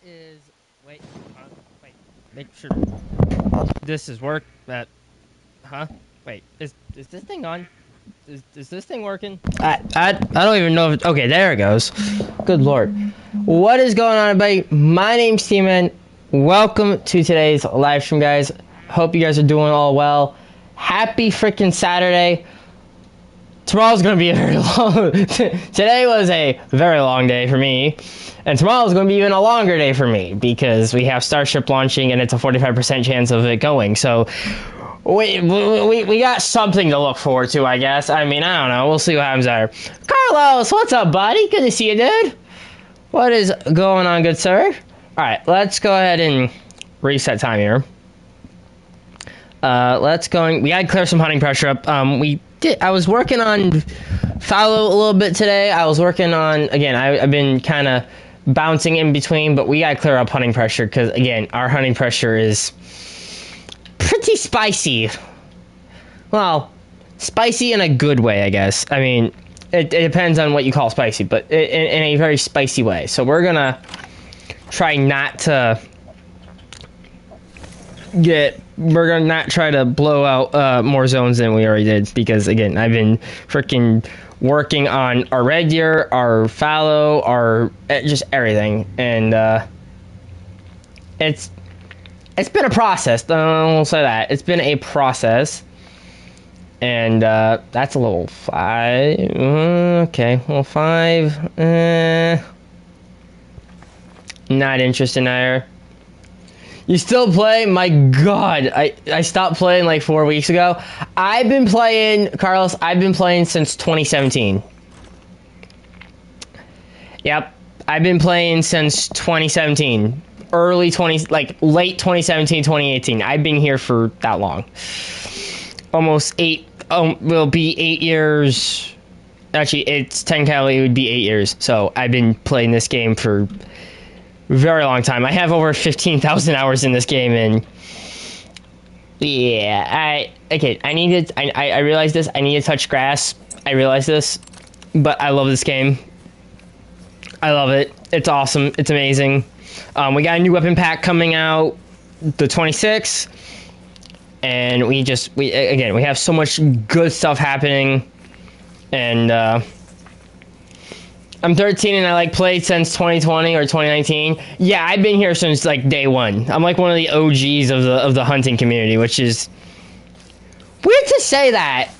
is wait, wait. Make sure this is work. That Wait, is this thing on? Is this thing working? I don't even know if okay, there it goes. Good lord. What is going on, everybody? My name's T-Man. Welcome to today's live stream, guys. Hope you guys are doing all well. Happy freaking Saturday. Tomorrow's gonna be a very long today was a very long day for me. And tomorrow's gonna be even a longer day for me because we have Starship launching and it's a 45% chance of it going. So we got something to look forward to, I guess. I mean, I don't know. We'll see what happens there. Carlos, what's up, buddy? Good to see you, dude. What is going on, good sir? Alright, let's go ahead and reset time here. We gotta clear some hunting pressure up. I was working on fallow a little bit today. I was working on, again, I've been kind of bouncing in between, but we gotta clear up hunting pressure because, again, our hunting pressure is pretty spicy. Well, spicy in a good way, I guess. I mean, it depends on what you call spicy, but in a very spicy way. So we're gonna try not to try to blow out more zones than we already did because, again, I've been freaking working on our red deer, our fallow, our just everything, and it's been a process. I'll say that it's been a process, and that's a level 5. Okay, level 5. Not interested there. You still play? My god, I stopped playing like 4 weeks ago. I've been playing, Carlos, I've been playing since 2017. Yep, I've been playing since 2017. Late 2017, 2018. I've been here for that long. Almost will be 8 years. Actually, it's technically it would be 8 years. So I've been playing this game for very long time. I have over 15,000 hours in this game, and yeah, I realize this. I need to touch grass. I realize this, but I love this game. I love it. It's awesome. It's amazing. We got a new weapon pack coming out, the 26th, and we have so much good stuff happening, and I'm 13 and I played since 2020 or 2019. Yeah, I've been here since day one. I'm like one of the OGs of the hunting community, which is weird to say that.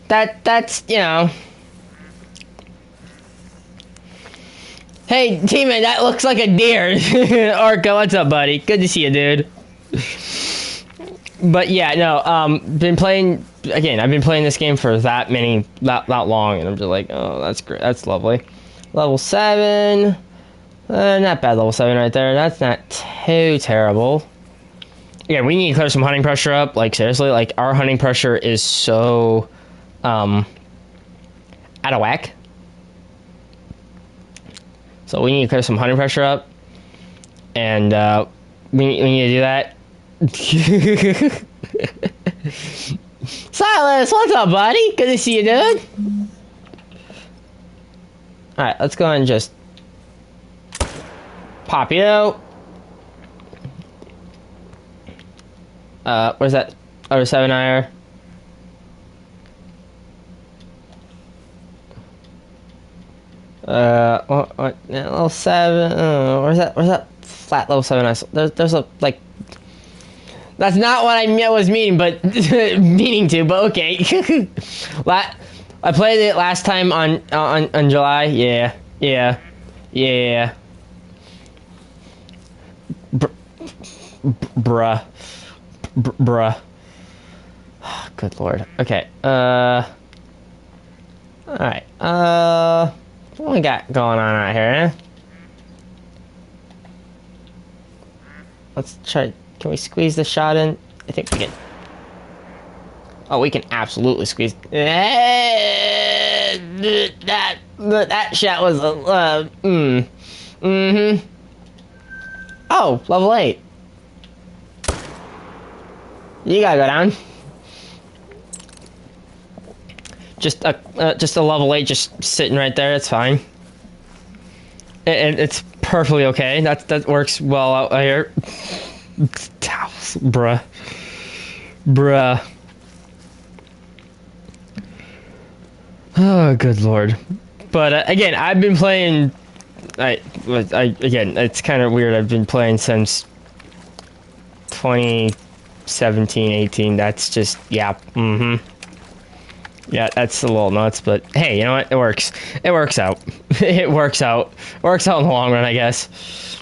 That's, you know. Hey, T-Man, that looks like a deer. Orca, what's up, buddy? Good to see you, dude. But yeah, no, been playing, again, I've been playing this game for that long, and I'm just like, oh, that's great, that's lovely. Level 7, not bad level 7 right there, that's not too terrible. Yeah, we need to clear some hunting pressure up, seriously, our hunting pressure is so, out of whack. So we need to clear some hunting pressure up, and, we need to do that. Silas, what's up, buddy? Good to see you, dude. Alright, let's go ahead and just pop you out. Where's that other 7-iron? What? Level 7. Where's that flat level 7? There's a that's not what I was meaning, but meaning to. But okay. I played it last time on July. Yeah. Bruh. Good lord. Okay. All right. What we got going on right here? Eh? Let's try. Can we squeeze the shot in? I think we can. Oh, we can absolutely squeeze. That shot was Oh, level 8. You gotta go down. just a level 8 just sitting right there. It's fine. It's perfectly okay. That works well out here. Bruh. Oh, good lord. But again, I've been playing. Again, it's kind of weird. I've been playing since 2017, 18. That's just yeah. Yeah, that's a little nuts, but hey, you know what? It works. It works out. It works out. Works out in the long run, I guess.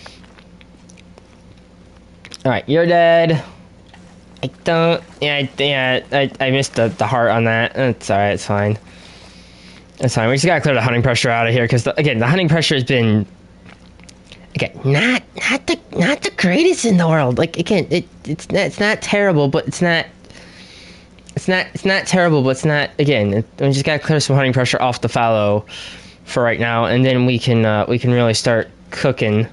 Alright, you're dead. I don't... I missed the heart on that. It's alright, it's fine. It's fine. We just gotta clear the hunting pressure out of here, because, again, the hunting pressure has been... Again, not the greatest in the world. Like, again, it's not terrible, but it's not... It's not terrible, but it's not, again, we just gotta clear some hunting pressure off the fallow for right now, and then we can really start cooking.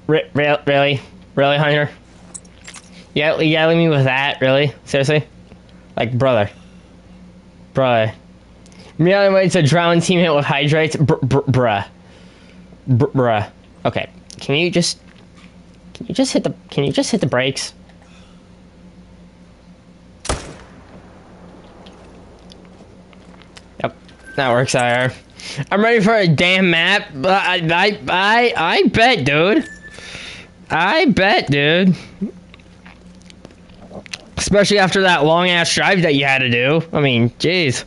Really, Hunter? Yeah, you gotta leave me with that, really? Seriously? Like, brother. Merely waits a drowned teammate with hydrates? Bruh. Okay, can you just hit the brakes? Yep, that works out here. I'm ready for a damn map. I bet, dude. I bet, dude. Especially after that long ass drive that you had to do. I mean, jeez.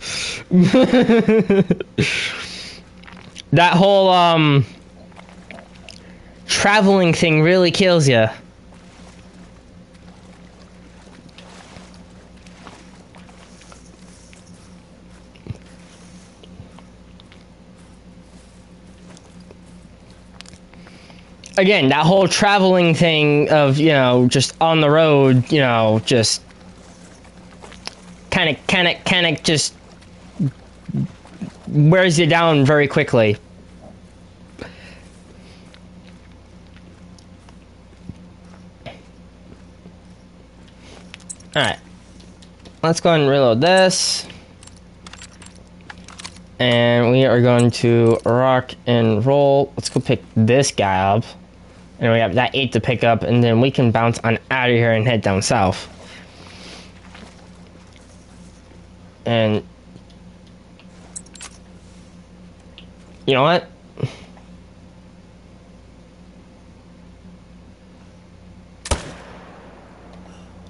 That whole traveling thing really kills you. Again, that whole traveling thing of, you know, just on the road, you know, just kind of just wears you down very quickly. Alright, let's go ahead and reload this. And we are going to rock and roll. Let's go pick this guy up. And we have that 8 to pick up, and then we can bounce on out of here and head down south. And you know what?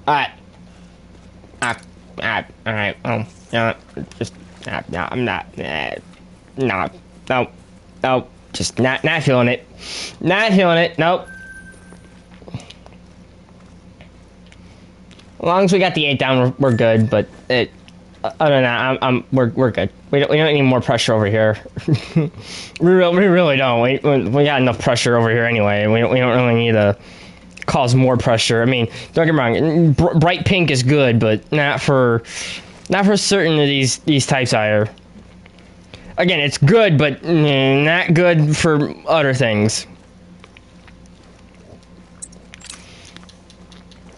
Alright. Alright. Just no, I'm not. No. Just not feeling it. Not feeling it. Nope. As long as we got the 8 down, we're good. But other than that, we're good. We don't need more pressure over here. we really don't. We got enough pressure over here anyway. We don't really need to cause more pressure. I mean, don't get me wrong. Bright pink is good, but not for certain of these types either. Again, it's good, but not good for other things.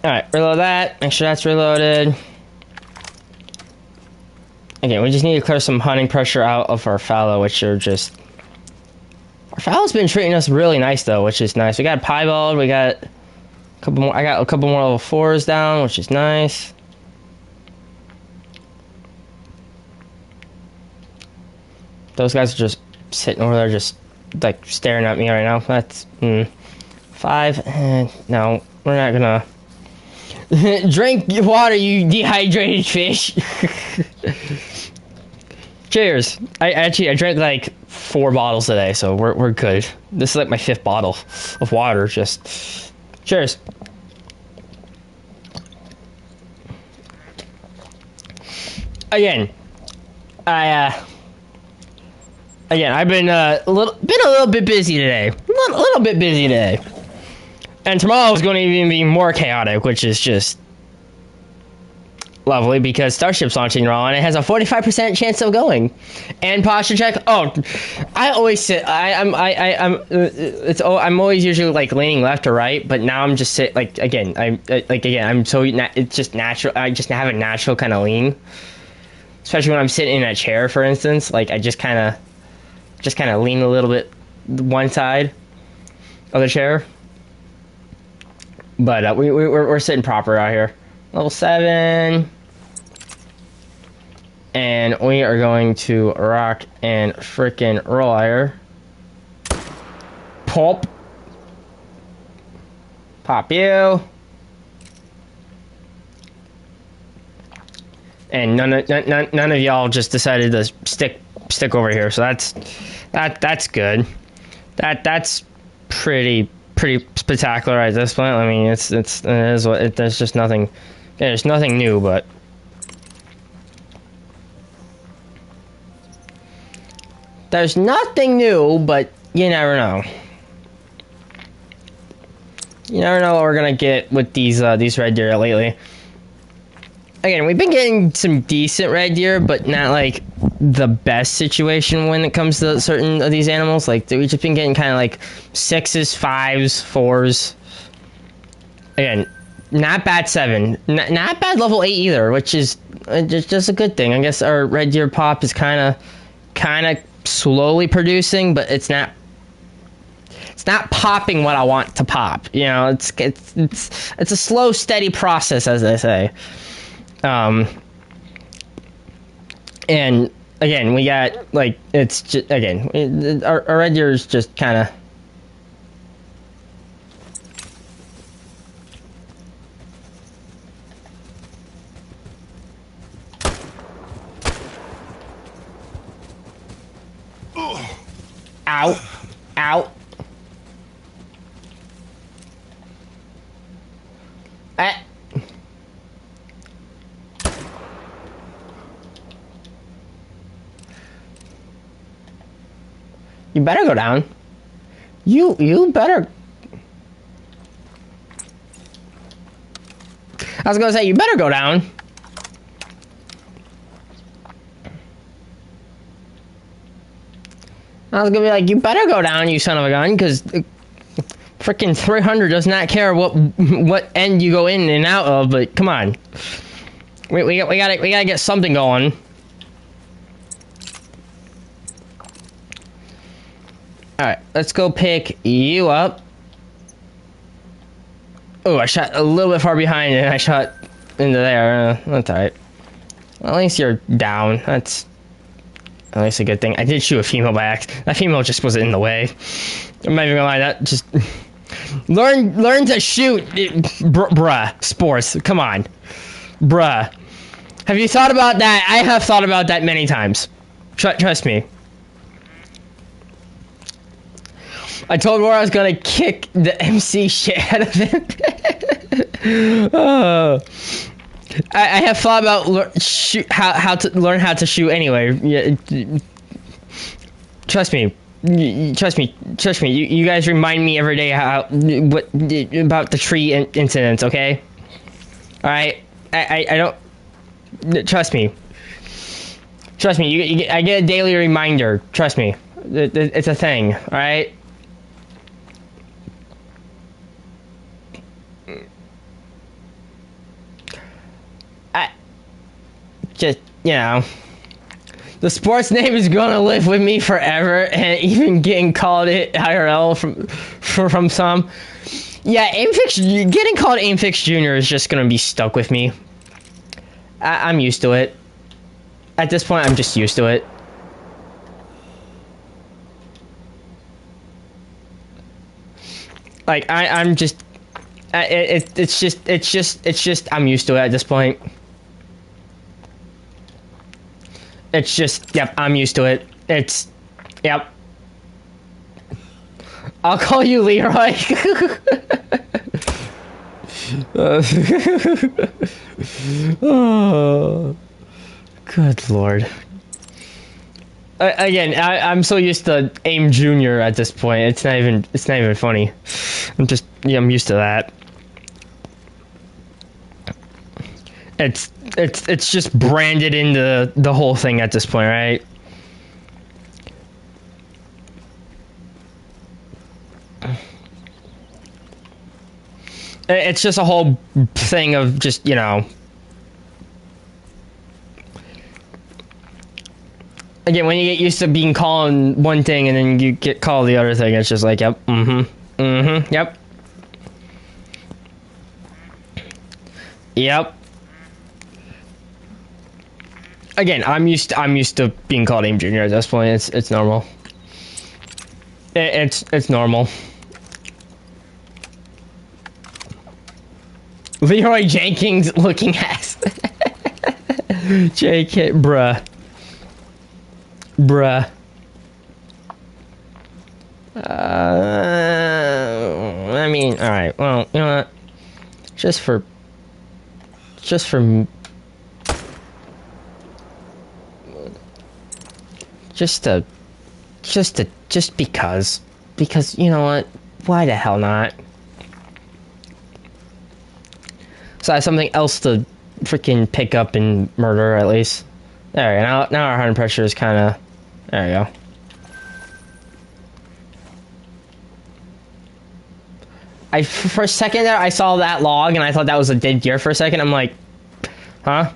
Alright, reload that. Make sure that's reloaded. Again, we just need to clear some hunting pressure out of our fallow, which are just... Our fallow's been treating us really nice, though, which is nice. We got a piebald, we got a couple more... I got a couple more level 4s down, which is nice. Those guys are just sitting over there, just like staring at me right now. That's 5. No, we're not gonna drink water, you dehydrated fish. Cheers. I drank like 4 bottles today, so we're good. This is like my 5th bottle of water. Just cheers. Again, Again, I've been a little bit busy today. A little bit busy today. And tomorrow is going to even be more chaotic, which is just... lovely, because Starship's launching wrong, and it has a 45% chance of going. And posture check. Oh, I always sit. I'm always usually like leaning left or right, but now I'm just sit like again. I'm so it's just natural. I just have a natural kind of lean, especially when I'm sitting in a chair, for instance. Like I just kind of lean a little bit one side of the chair. But we're sitting proper out here. Level 7. And we are going to rock and frickin' roll here. Pop. Pop you. And none of y'all just decided to stick over here, so that's good. That's pretty spectacular at this point. I mean, there's just nothing. There's nothing new, but there's nothing new, but you never know. You never know what we're gonna get with these red deer lately. Again, we've been getting some decent red deer, but not like the best situation when it comes to certain of these animals. Like we've just been getting kind of like 6s, 5s, 4s. Again, not bad 7, not bad level 8 either, which is just a good thing. I guess our red deer pop is kind of slowly producing, but it's not popping what I want to pop. You know, it's a slow, steady process, as they say. And again, we got like it's just again our red deer is just kind of. Ow. Ow. You better go down. You better. I was gonna say, you better go down. I was gonna be like, you better go down, you son of a gun, because freaking 300 does not care what end you go in and out of. But come on, we gotta get something going. All right, let's go pick you up. Oh, I shot a little bit far behind and I shot into there. That's all right. Well, at least you're down. That's at least a good thing. I did shoot a female by accident. That female just was in the way. I'm not even gonna lie. That just learn to shoot, bruh. Sports, come on, bruh. Have you thought about that? I have thought about that many times. Trust me. I told Roar I was gonna kick the MC shit out of him. I have thought about how to learn how to shoot anyway. Yeah, trust me. Trust me. You guys remind me every day about the tree incidents. Okay. All right. I don't. Trust me. Trust me. I get a daily reminder. Trust me. It's a thing. All right. Just, you know, the sports name is gonna live with me forever, and even getting called it IRL from some. Yeah, getting called Aimfix Jr. is just gonna be stuck with me. I'm used to it. At this point, I'm just used to it. Like I'm just, it's just I'm used to it at this point. It's just, yep, I'm used to it. It's, yep. I'll call you Leroy. Oh, good lord. Again, I'm so used to Aim Junior at this point. It's not even funny. I'm used to that. It's just branded into the whole thing at this point, right? It's just a whole thing of just, you know. Again, when you get used to being called one thing and then you get called the other thing, it's just like, yep, yep. Yep. Again, I'm used to being called Aim Junior at this point. It's normal. It's normal. Leroy Jenkins looking ass. JK, bruh. I mean, all right. Well, you know what? Just because you know what? Why the hell not? So I have something else to freaking pick up and murder at least. There we go. Now our hunting pressure is kind of. There we go. For a second there, I saw that log and I thought that was a dead deer for a second. I'm like, huh?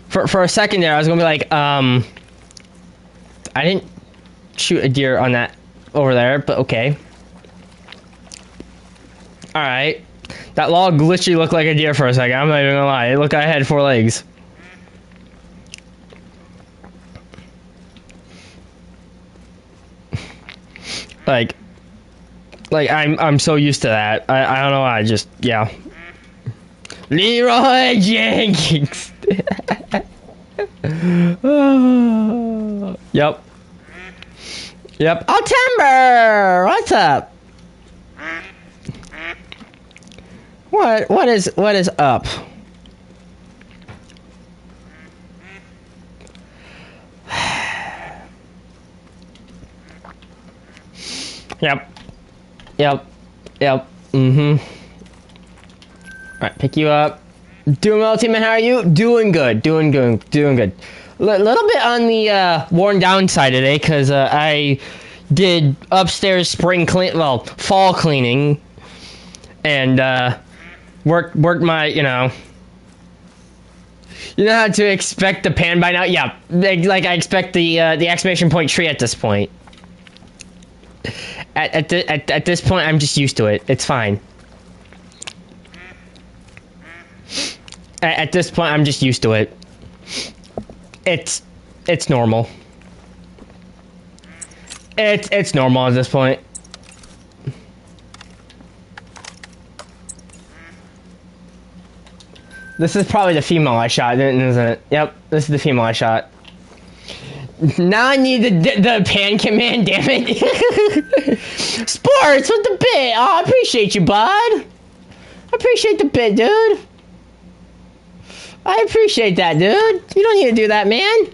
For a second there, I was gonna be like, I didn't shoot a deer on that over there, but okay. Alright. That log literally looked like a deer for a second, I'm not even gonna lie. It looked like I had 4 legs. Like I'm so used to that. I don't know why, yeah. Leroy Jenkins! Yep. Oh, Timber! What's up? What is up? Yep. Alright, pick you up. Doing well, team, and how are you? Doing good. Little bit on the worn down side today, because I did upstairs fall cleaning, and worked my, you know how to expect the pan by now? Yeah, like I expect the exclamation point tree at this point. At this point, I'm just used to it. It's fine. At this point, I'm just used to it. It's normal. It's normal at this point. This is probably the female I shot, isn't it? Yep, this is the female I shot. Now I need the pan command, damn it. Sports with the bit. Oh, I appreciate you, bud. I appreciate the bit, dude. I appreciate that, dude. You don't need to do that, man.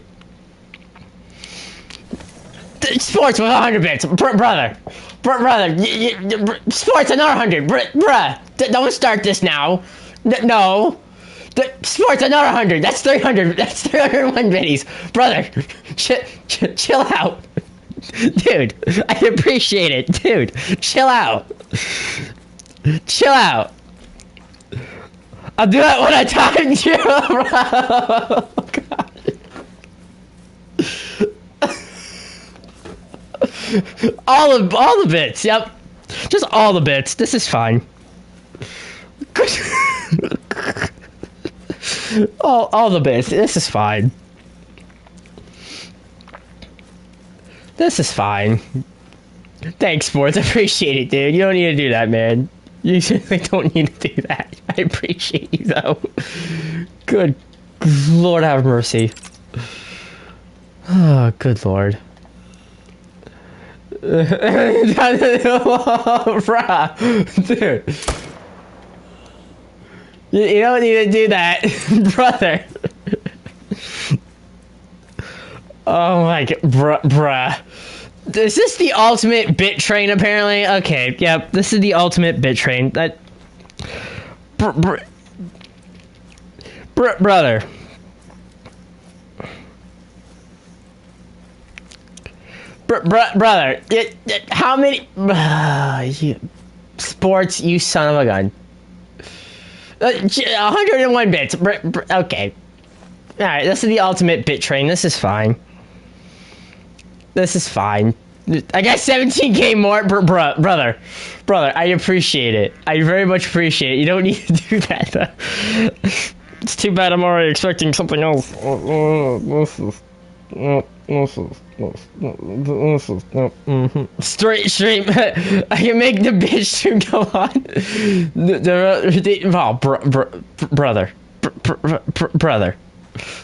Sports with 100 bits. Brother. Sports another 100. Bruh. Don't start this now. No. Sports another 100. That's 300. That's 301 biddies. Brother. Chill out. Dude. I appreciate it. Dude. Chill out. I'll do that when I talk to you, bro. Oh, God. all the bits. Yep. Just all the bits. This is fine. all the bits. This is fine. Thanks, Sports. I appreciate it, dude. You don't need to do that, man. You certainly don't need to do that. I appreciate you, though. Good Lord have mercy. Oh, good Lord. Bruh. Dude. You don't need to do that, brother. Oh my God, bruh. Is this the ultimate bit train, apparently? Okay, yep, this is the ultimate bit train. That... brother. Brother, how many... sports, you son of a gun. 101 bits. Okay. Alright, this is the ultimate bit train. This is fine. This is fine. I got 17k more, brother. Brother, I appreciate it. I very much appreciate it. You don't need to do that, though. It's too bad I'm already expecting something else. Straight stream. I can make the bitch stream go on. Brother.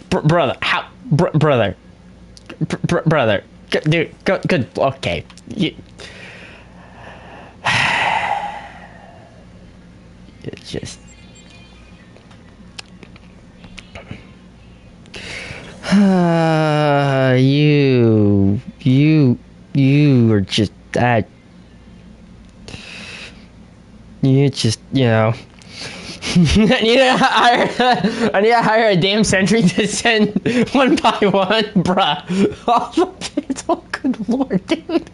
Brother. How? Brother. Brother. Dude, good. Okay. It's just. You are just that. You just, you know. I need to hire a damn sentry to send one by one, bruh. Oh, good lord, dude.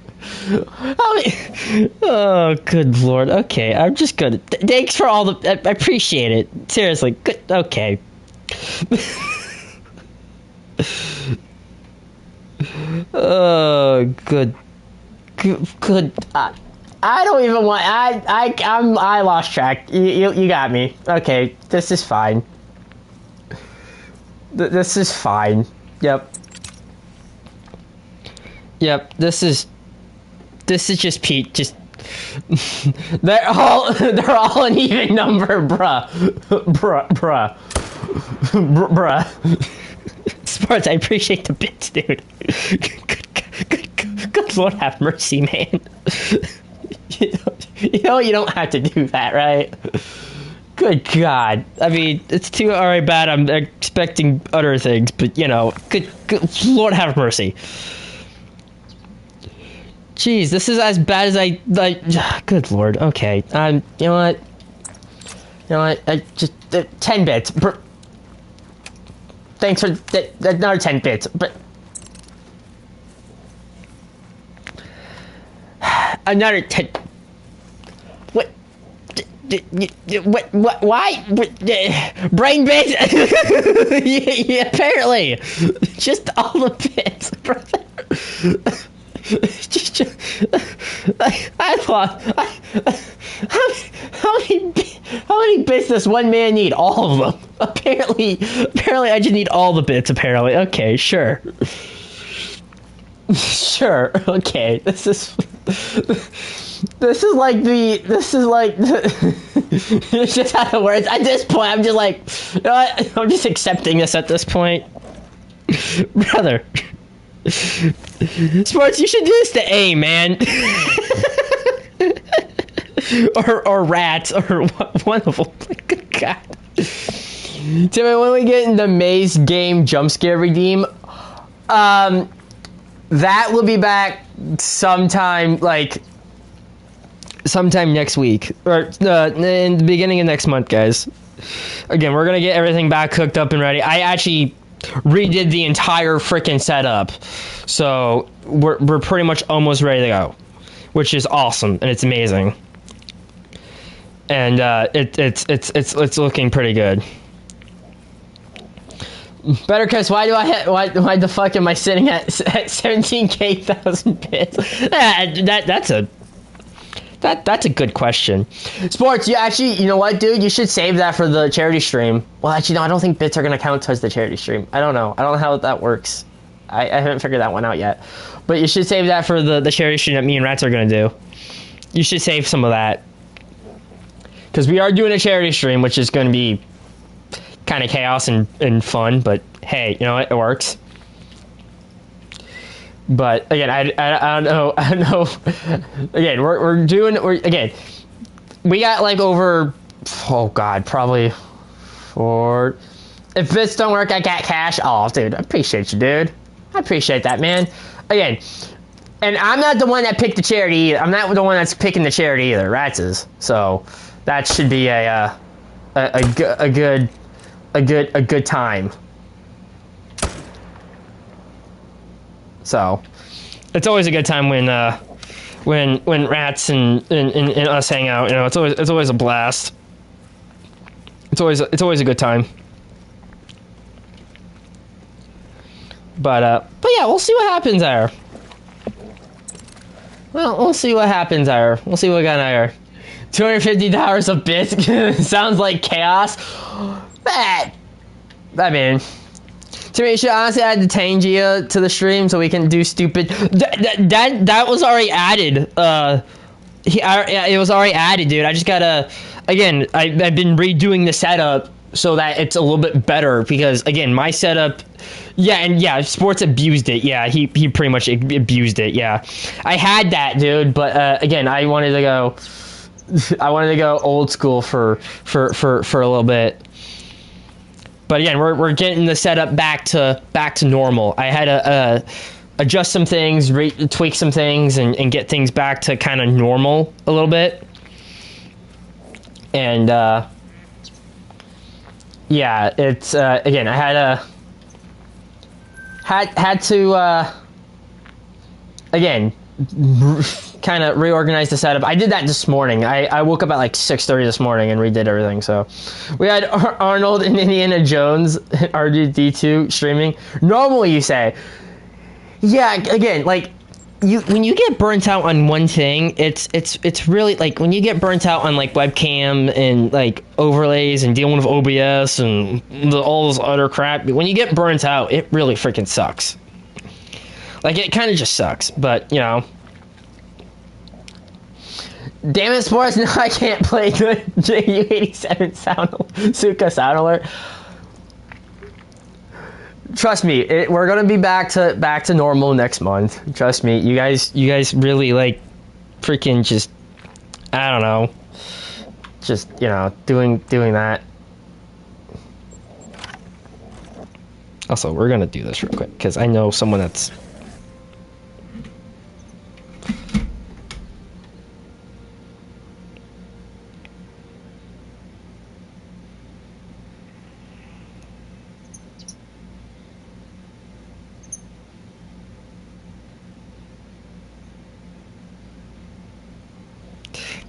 Oh, good lord. Okay, I'm just gonna. Thanks for all the. I appreciate it. Seriously, good. Okay. Oh, good. I don't even want. I lost track. You got me. Okay, this is fine. This is fine. Yep. This is just Pete. Just they're all an even number, bruh. Sports, I appreciate the bits, dude. Good lord, have mercy, man. You know you don't have to do that, right? Good God. I mean, it's too alright bad. I'm expecting other things, but you know, good Lord have mercy. Jeez, this is as bad as I like. Good Lord. Okay. You know what? I just 10 bits. Thanks for another 10 bits, but another 10. What? Why? Brain bits? Yeah, apparently. Just all the bits, brother. I thought. How many bits does one man need? All of them. Apparently, I just need all the bits. Apparently, okay, sure. Sure. Okay. This is like it's just how it works. At this point, I'm just like, you know what? I'm just accepting this at this point, brother. Sports, you should do this to A, man. or rats, or one of them. Good God. Timmy, when we get in the maze game jump scare redeem, that will be back sometime next week, or in the beginning of next month, guys. Again, we're gonna get everything back hooked up and ready. I actually redid the entire freaking setup, so we're pretty much almost ready to go, which is awesome and it's amazing, and it's looking pretty good. Better Chris, why the fuck am I sitting at 17,000 bits? That's a good question. Sports, you know what, dude? You should save that for the charity stream. Well, actually, no, I don't think bits are going to count towards the charity stream. I don't know how that works. I haven't figured that one out yet. But you should save that for the charity stream that me and Rats are going to do. You should save some of that. Because we are doing a charity stream, which is going to be kind of chaos and fun. But, hey, you know what? It works. But again, I don't know. Again, we got like over, oh God, probably 4. If bits don't work, I got cash. Oh, dude, I appreciate you, dude. I appreciate that, man. Again, And I'm not the one that picked the charity either. I'm not the one that's picking the charity either. Rats is. So that should be a good time. So it's always a good time when Rats and us hang out. You know, it's always a blast. It's always a good time. But yeah, we'll see what happens there. Well, we'll see what happens there. We'll see what we got there. $250 of bits sounds like chaos. I mean, to me, you should honestly add the Tangia to the stream so we can do stupid. That was already added. It was already added, dude. I just gotta. Again, I've been redoing the setup so that it's a little bit better because again, my setup. Yeah, Sports abused it. Yeah, he pretty much abused it. Yeah, I had that, dude. But again, I wanted to go old school for a little bit. But again, we're getting the setup back to normal. I had to adjust some things, tweak some things, and get things back to kind of normal a little bit. And yeah, it's again, I had to again kind of reorganize the setup. I did that this morning. I woke up at like 6:30 this morning and redid everything. So we had Arnold and Indiana Jones R2-D2 streaming. Normally you say, yeah, again, like when you get burnt out on one thing, it's really like when you get burnt out on like webcam and like overlays and dealing with OBS and all this other crap. When you get burnt out, it really freaking sucks. Like it kind of just sucks, but you know. Damn it, Sports! Now I can't play the JU87 Suka sound alert. Trust me, we're gonna be back to normal next month. Trust me, you guys really like freaking just I don't know, just you know doing that. Also, we're gonna do this real quick because I know someone that's.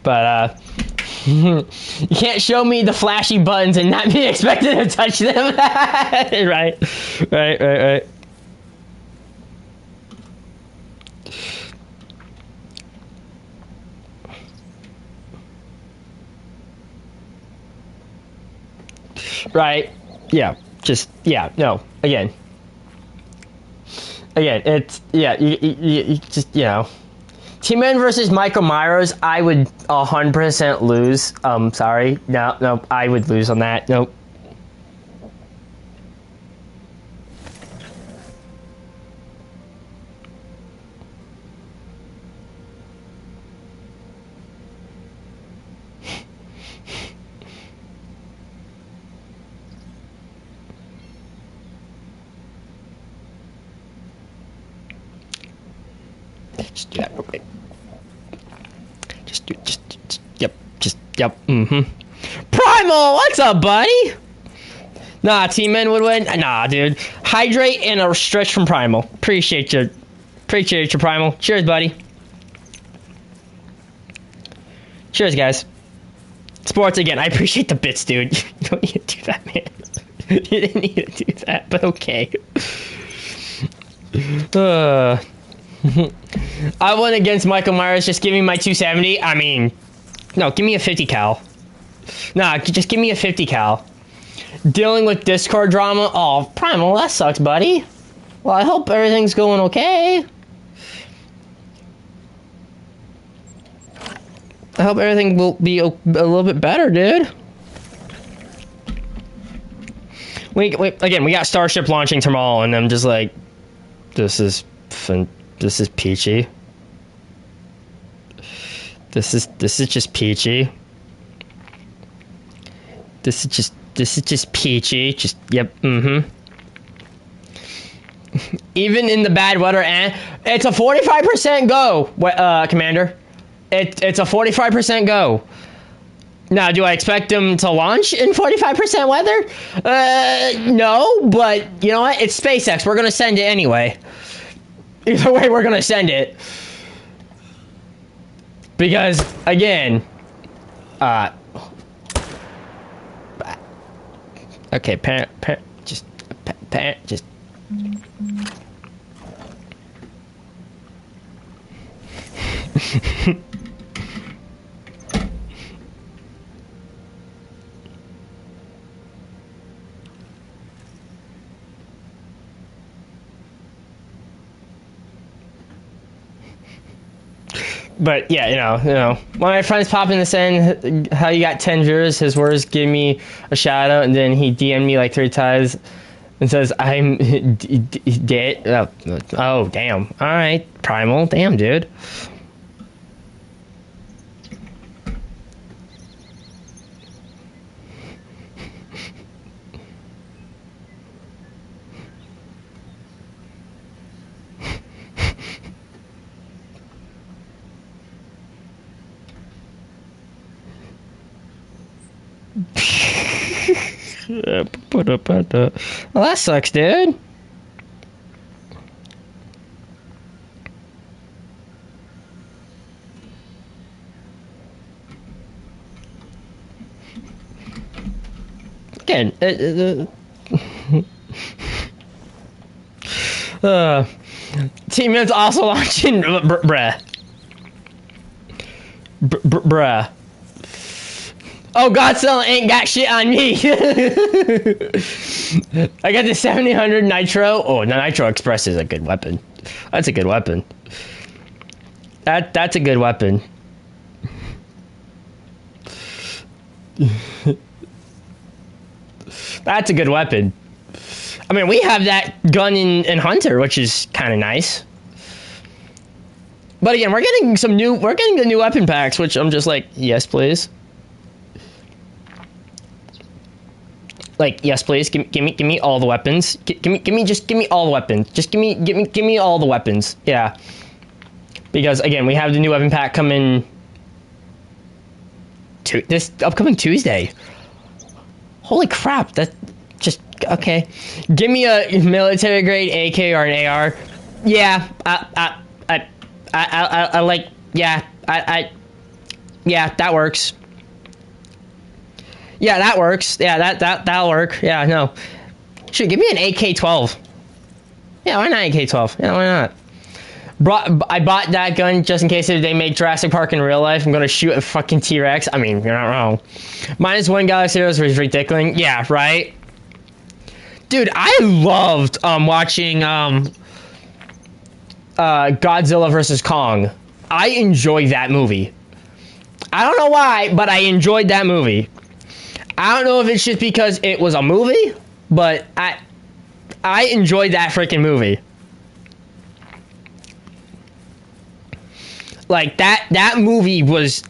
But you can't show me the flashy buttons and not be expected to touch them. Right. Right. Yeah. Just yeah. No. Again, it's yeah. You just you know. T-Man versus Michael Myers, I would 100% lose. Sorry. No, I would lose on that. Nope. Just do that real quick. Yep. Primal, what's up, buddy? Nah, T-Men would win. Nah, dude. Hydrate and a stretch from Primal. Appreciate you, Primal. Cheers, buddy. Cheers, guys. Sports again. I appreciate the bits, dude. You don't need to do that, man. You didn't need to do that, but okay. I won against Michael Myers. Just give me my 270. I mean, no, give me a 50 cal. Nah, just give me a 50 cal. Dealing with Discord drama. Oh, Primal, that sucks, buddy. Well, I hope everything's going okay. I hope everything will be a little bit better, dude. Again, we got Starship launching tomorrow, and I'm just like, this is peachy. This is just peachy. This is just peachy. Just yep. Even in the bad weather, and it's a 45% go, Commander. It's a 45% go. Now, do I expect them to launch in 45% weather? No, but you know what? It's SpaceX. We're gonna send it anyway. Either way, we're gonna send it. Because, again, okay, just. But yeah, you know, one of my friends popping this in, how you got 10 viewers, his words give me a shout out, and then he DM'd me like 3 times and says, I'm dead. Oh, damn. All right, Primal. Damn, dude. Well, that sucks, dude. Again, Team is also launching, bruh. Bruh. Oh, Godzilla ain't got shit on me. I got the 7000 Nitro. Oh, the Nitro Express is a good weapon. That's a good weapon. That's a good weapon. That's a good weapon. I mean, we have that gun in Hunter, which is kind of nice. But again, we're getting the new weapon packs, which I'm just like, yes, please. Like, yes, please. Give me all the weapons. Give me all the weapons. Just give me all the weapons. Yeah. Because again, we have the new weapon pack coming this upcoming Tuesday. Holy crap! That's just okay. Give me a military grade AK or an AR. Yeah. I like. Yeah. Yeah. That works. Yeah, that works. Yeah, that'll work. Yeah, no. Shoot, give me an AK-12. Yeah, why not AK-12? Yeah, why not? I bought that gun just in case if they make Jurassic Park in real life. I'm gonna shoot a fucking T-Rex. I mean, you're not wrong. -1 Galaxy Heroes was ridiculous. Yeah, right? Dude, I loved watching Godzilla vs. Kong. I enjoyed that movie. I don't know why, but I enjoyed that movie. I don't know if it's just because it was a movie, but I enjoyed that freaking movie. Like, that movie was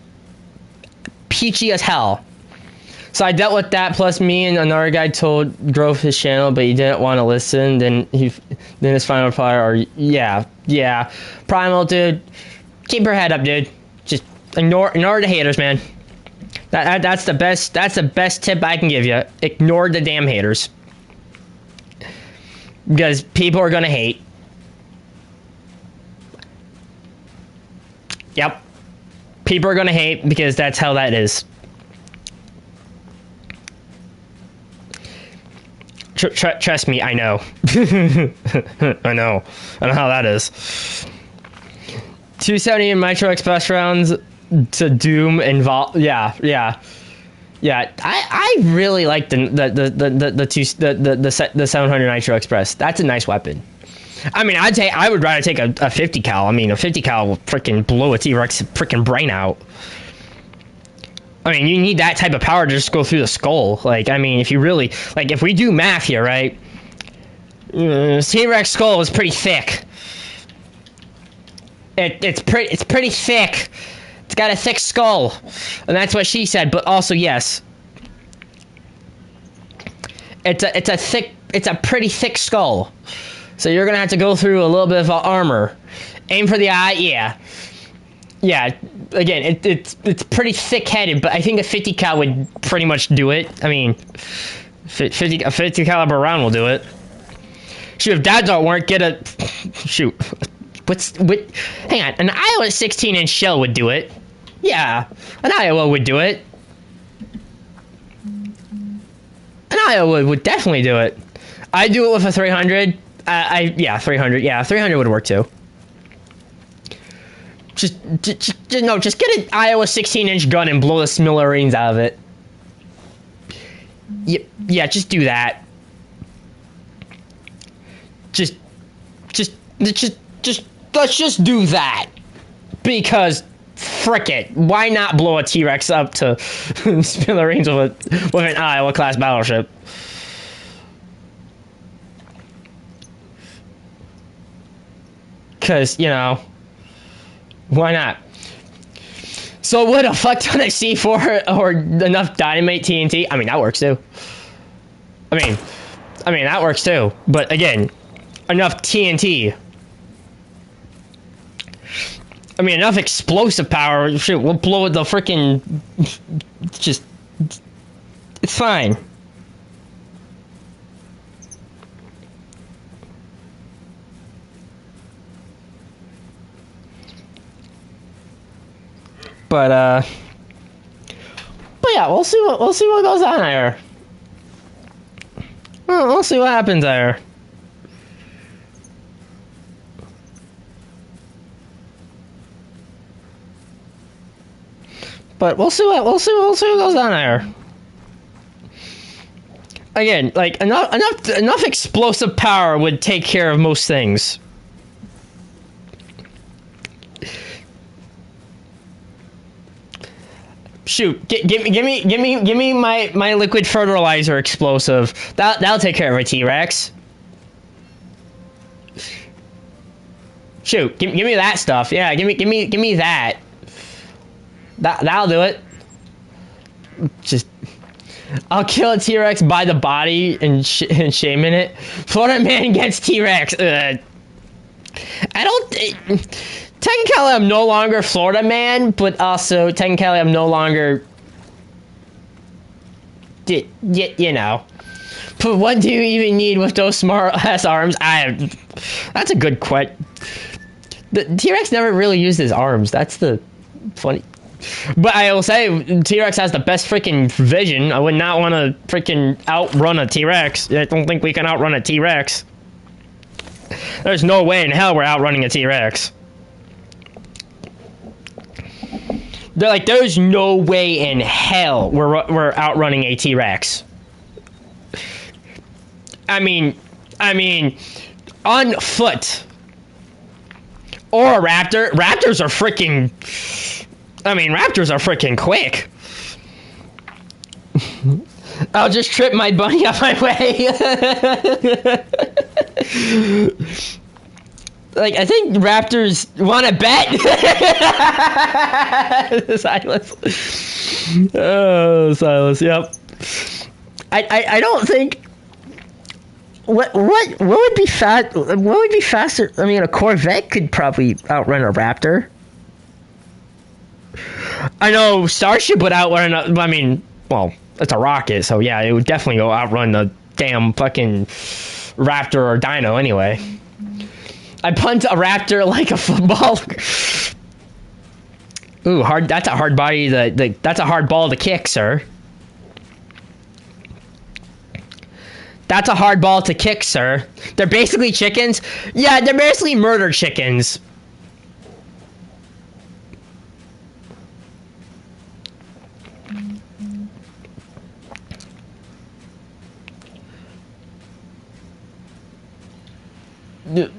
peachy as hell. So I dealt with that, plus me and another guy drove his channel, but he didn't want to listen. Then his final reply, or yeah. Primal, dude, keep your head up, dude. Just ignore the haters, man. That's the best tip I can give you. Ignore the damn haters. Because people are gonna hate. Yep. People are gonna hate because that's how that is. Trust me, I know. I know how that is. 270 in Nitro Express rounds to Doom and yeah. I really like the 700 Nitro Express. That's a nice weapon. I mean, I would rather take a 50 cal. I mean, a 50 cal will freaking blow a T-Rex freaking brain out. I mean, you need that type of power to just go through the skull. Like, I mean, if you really like, if we do math here, right? T-Rex skull is pretty thick. It's pretty thick. It's got a thick skull, and that's what she said. But also, yes, it's a pretty thick skull. So you're gonna have to go through a little bit of armor. Aim for the eye, yeah. Yeah, again, it's pretty thick-headed, but I think a 50 cal would pretty much do it. I mean, a 50 caliber round will do it. Shoot, if that don't work, get a... Shoot. Hang on, an Iowa 16-inch shell would do it. Yeah, an Iowa would do it. An Iowa would definitely do it. I do it with a 300. Yeah, 300. Yeah, 300 would work too. Just get an Iowa 16-inch gun and blow the smithereens out of it. Yeah, just do that. Let's just do that. Because, frick it, why not blow a T-Rex up to smithereens with an Iowa-class battleship? Because, you know, why not? So would a fuck ton of C4 or enough dynamite TNT? I mean, that works too. I mean, that works too. But again, enough TNT. I mean, enough explosive power. Shit, we'll blow the freaking... Just... It's fine. But yeah, we'll see what goes on there. We'll see what happens there. But we'll see what goes on there. Again, like enough explosive power would take care of most things. Shoot, give me my liquid fertilizer explosive. That'll take care of a T-Rex. Shoot, give me that stuff. Yeah, give me that. That'll do it. Just, I'll kill a T-Rex by the body and shame in it. Florida man gets T-Rex. I don't. Technically, I'm no longer Florida man, but also technically, I'm no longer. You know. But what do you even need with those smart ass arms? That's a good question. The T-Rex never really used his arms. That's the funny. But I will say, T-Rex has the best freaking vision. I would not want to freaking outrun a T-Rex. I don't think we can outrun a T-Rex. There's no way in hell we're outrunning a T-Rex. They're like, there's no way in hell we're outrunning a T-Rex. I mean, on foot. Or a raptor. Raptors are freaking... raptors are freaking quick. I'll just trip my bunny off my way. Like, I think raptors want to bet. Silas. Oh, Silas, yep. I don't think... What would be fast? What would be faster? I mean, a Corvette could probably outrun a Raptor. I know Starship would outrun. Well, it's a rocket, so yeah, it would definitely go outrun the damn fucking Raptor or Dino anyway. I punt a Raptor like a football. Ooh, hard. That's a hard body. That's a hard ball to kick, sir. That's a hard ball to kick, sir. They're basically chickens. Yeah, they're basically murder chickens.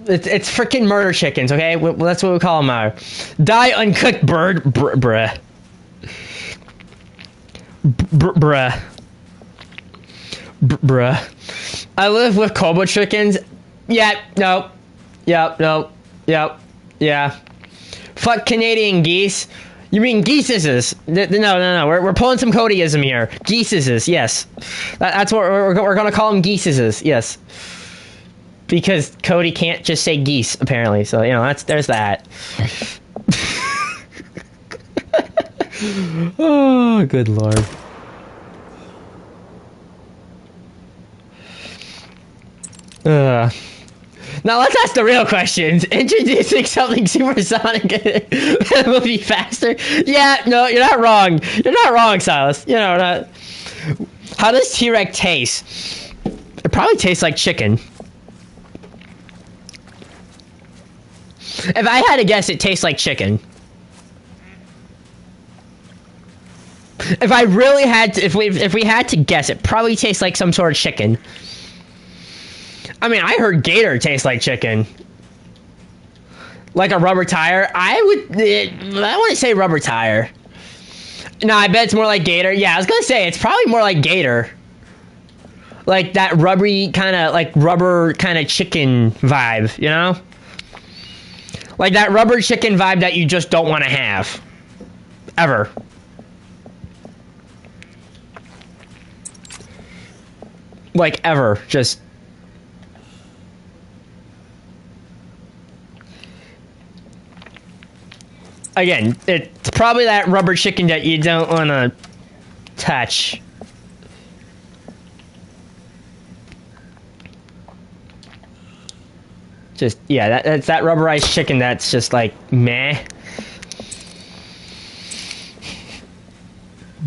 It's freaking murder chickens, okay? That's what we call them. Die uncooked bird, bruh. Bruh. Bruh. I live with Kobo chickens. Yeah, no. Yep, no. Yep. Yeah. Fuck Canadian geese. You mean geeses? No. We're pulling some Codyism here. Geeses, yes. That's what we're gonna call them, geeses, yes. Because Cody can't just say geese, apparently. So, you know, there's that. Oh, good lord. Now let's ask the real questions. Introducing something supersonic will be faster. Yeah, no, you're not wrong. You're not wrong, Silas. You know, not. How does T-Rex taste? It probably tastes like chicken. If I had to guess, it tastes like chicken. If I really had to, if we had to guess, it probably tastes like some sort of chicken. I mean, I heard gator tastes like chicken. Like a rubber tire. I want to say rubber tire. No, I bet it's more like gator. Yeah, I was gonna say it's probably more like gator. Like that rubbery kind of, like rubber kind of chicken vibe, you know? Like that rubber chicken vibe that you just don't want to have. Ever. Like ever. Just. Again, it's probably that rubber chicken that you don't want to touch. Just, yeah, that's that rubberized chicken that's just like, meh.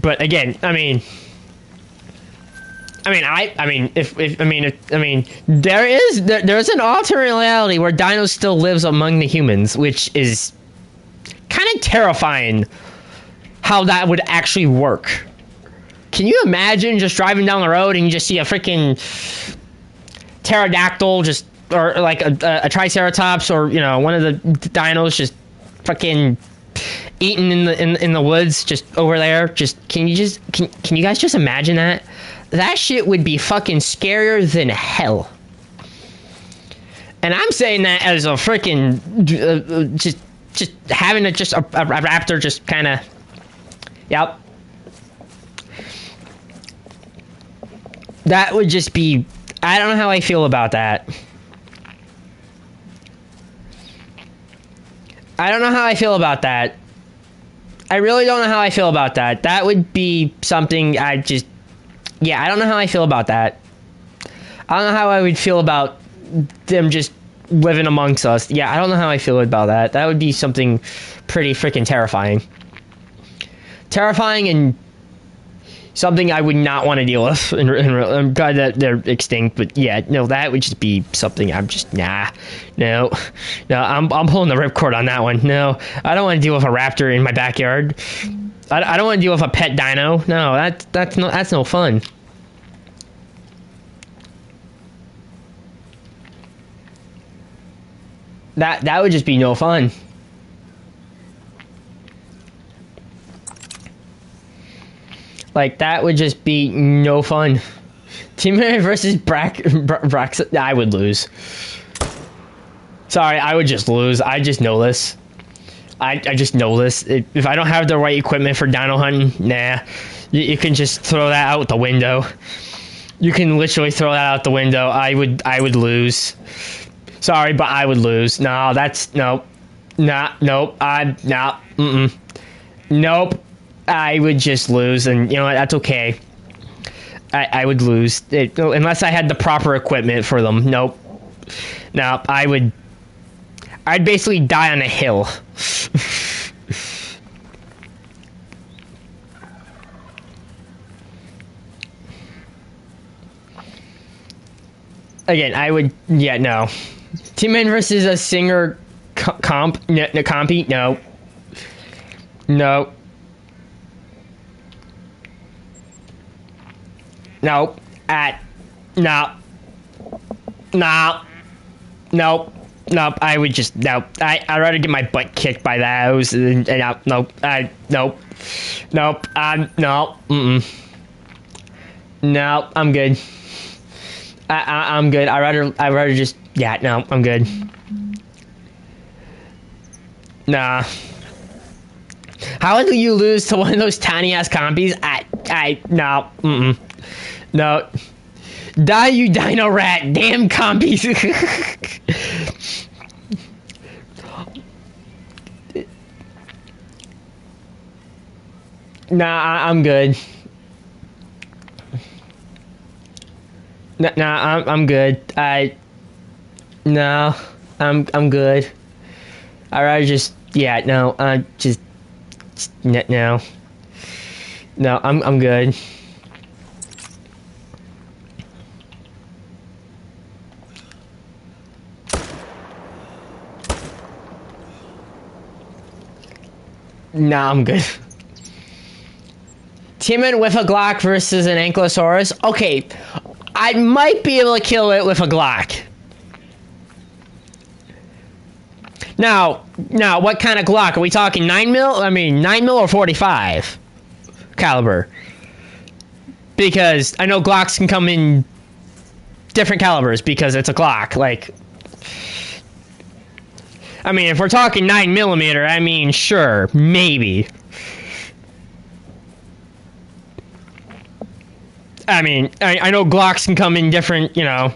But again, I mean, there's an alternate reality where Dino still lives among the humans, which is kind of terrifying how that would actually work. Can you imagine just driving down the road and you just see a freaking pterodactyl just, or like a triceratops, or you know, one of the dinos just fucking eating in the woods just over there? Just can you guys just imagine that? That shit would be fucking scarier than hell. And I'm saying that as a freaking just having a raptor just kind of, yep. That would just be, I don't know how I feel about that. I don't know how I feel about that. I really don't know how I feel about that. That would be something yeah, I don't know how I feel about that. I don't know how I would feel about them just living amongst us. Yeah, I don't know how I feel about that. That would be something pretty freaking terrifying. Terrifying and something I would not want to deal with. I'm glad that they're extinct, but yeah, no, that would just be something I'm just, nah. No, I'm pulling the ripcord on that one. No, I don't want to deal with a raptor in my backyard. I don't want to deal with a pet dino. No, that's no fun. That would just be no fun. Like, that would just be no fun. Teammate versus Brax, I would lose. Sorry, I would just lose. I just know this. I just know this. If I don't have the right equipment for dino hunting, nah. You can just throw that out the window. You can literally throw that out the window. I would lose. Sorry, but I would lose. No, that's, nope. Nah, nope. Nope. I would just lose, and you know what? That's okay. I would lose unless I had the proper equipment for them. Nope. No, I'd basically die on a hill. Again, I would. Yeah, no. Teammate versus a singer compy. No. No. Nope. No. Nope. I would just, nope. I'd rather get my butt kicked by those. Nope. Nope. No. No, I'm good. I'm good. I'd rather just, yeah, no, I'm good. Nah. How do you lose to one of those tiny ass compies? No. No. Die, you dino rat! Damn compies! Nah, I'm good. Nah, I'm good. No, I'm good. I'd rather just, yeah, no, no. No, I'm good. Nah, I'm good. Timid with a Glock versus an Ankylosaurus. Okay, I might be able to kill it with a Glock. Now, what kind of Glock? Are we talking 9mm? I mean, 9mm or 45 caliber? Because I know Glocks can come in different calibers because it's a Glock. Like, I mean, if we're talking 9mm, I mean, sure, maybe. I mean, I know Glocks can come in different, you know.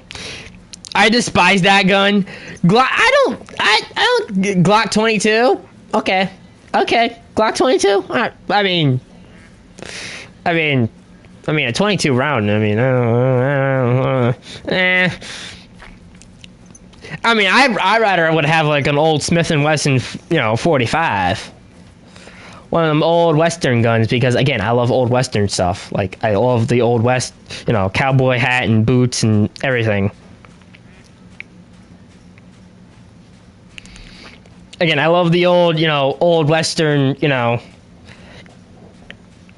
I despise that gun. Glock, I don't, Glock 22? Okay. Glock 22? I mean, a 22 round, I mean, I mean, I'd rather would have like an old Smith & Wesson, you know, 45. One of them old Western guns, because again, I love old Western stuff. Like, I love the old West, you know, cowboy hat and boots and everything. Again, I love the old, you know, old Western, you know,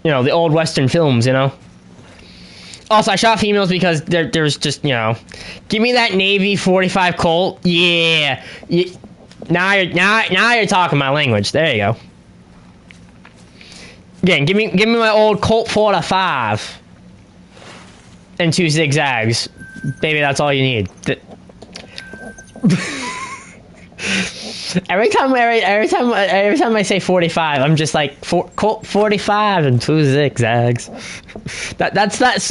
the old Western films, you know. Also, I shot females because there's just, you know, give me that Navy 45 Colt. Yeah. Now you're talking my language. There you go. Again, give me my old Colt 45 and 2 zigzags. Baby, that's all you need. Every time I say 45, I'm just like Colt 45 and 2 zigzags. That's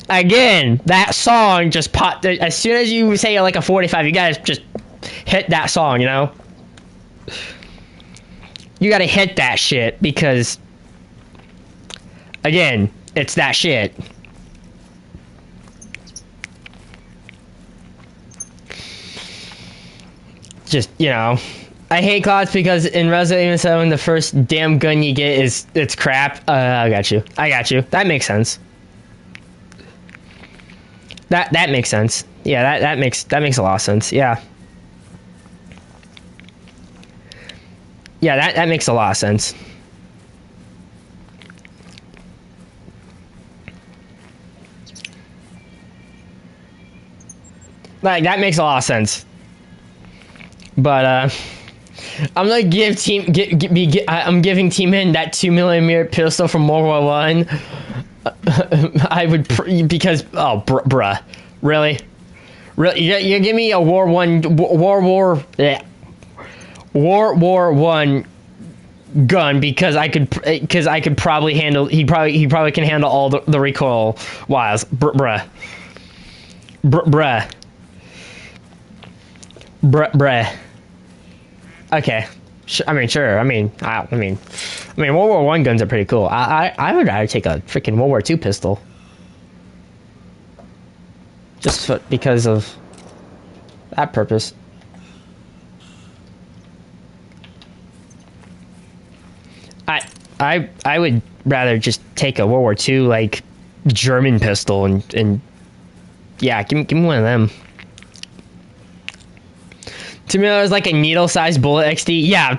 again, that song just popped. As soon as you say like a 45, you guys just hit that song, you know. You gotta hit that shit because, again, it's that shit. Just, you know, I hate Clouds because in Resident Evil 7, the first damn gun you get it's crap. I got you. That makes sense. That makes sense. Yeah, that makes a lot of sense. Yeah. Yeah, that makes a lot of sense. Like, that makes a lot of sense. But I'm gonna give I'm giving Team N that 2mm pistol from World War I. I would because bruh, really, you give me a World War I gun because I could probably handle. He probably can handle all the recoil wise. Bruh. Okay. I mean, sure. I mean, World War I guns are pretty cool. I would rather take a freaking World War II pistol. Just because of that purpose. I would rather just take a World War II like German pistol and yeah, give me one of them. To me, it was like a needle-sized bullet XD. Yeah,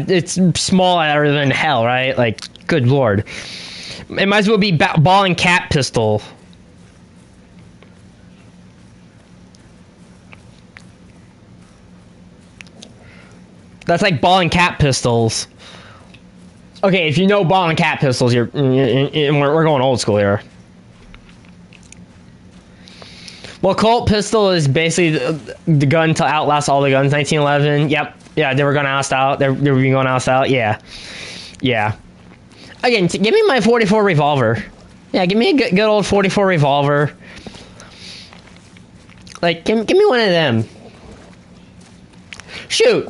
it's smaller than hell, right? Like, good lord. It might as well be ball and cap pistol. That's like ball and cap pistols. Okay, if you know ball and cap pistols, we're going old school here. Well, Colt pistol is basically the gun to outlast all the guns. 1911. Yep. Yeah, they were going to oust out. They were going to oust out. Yeah. Yeah. Again, give me my 44 revolver. Yeah, give me a good old 44 revolver. Like, give me one of them. Shoot.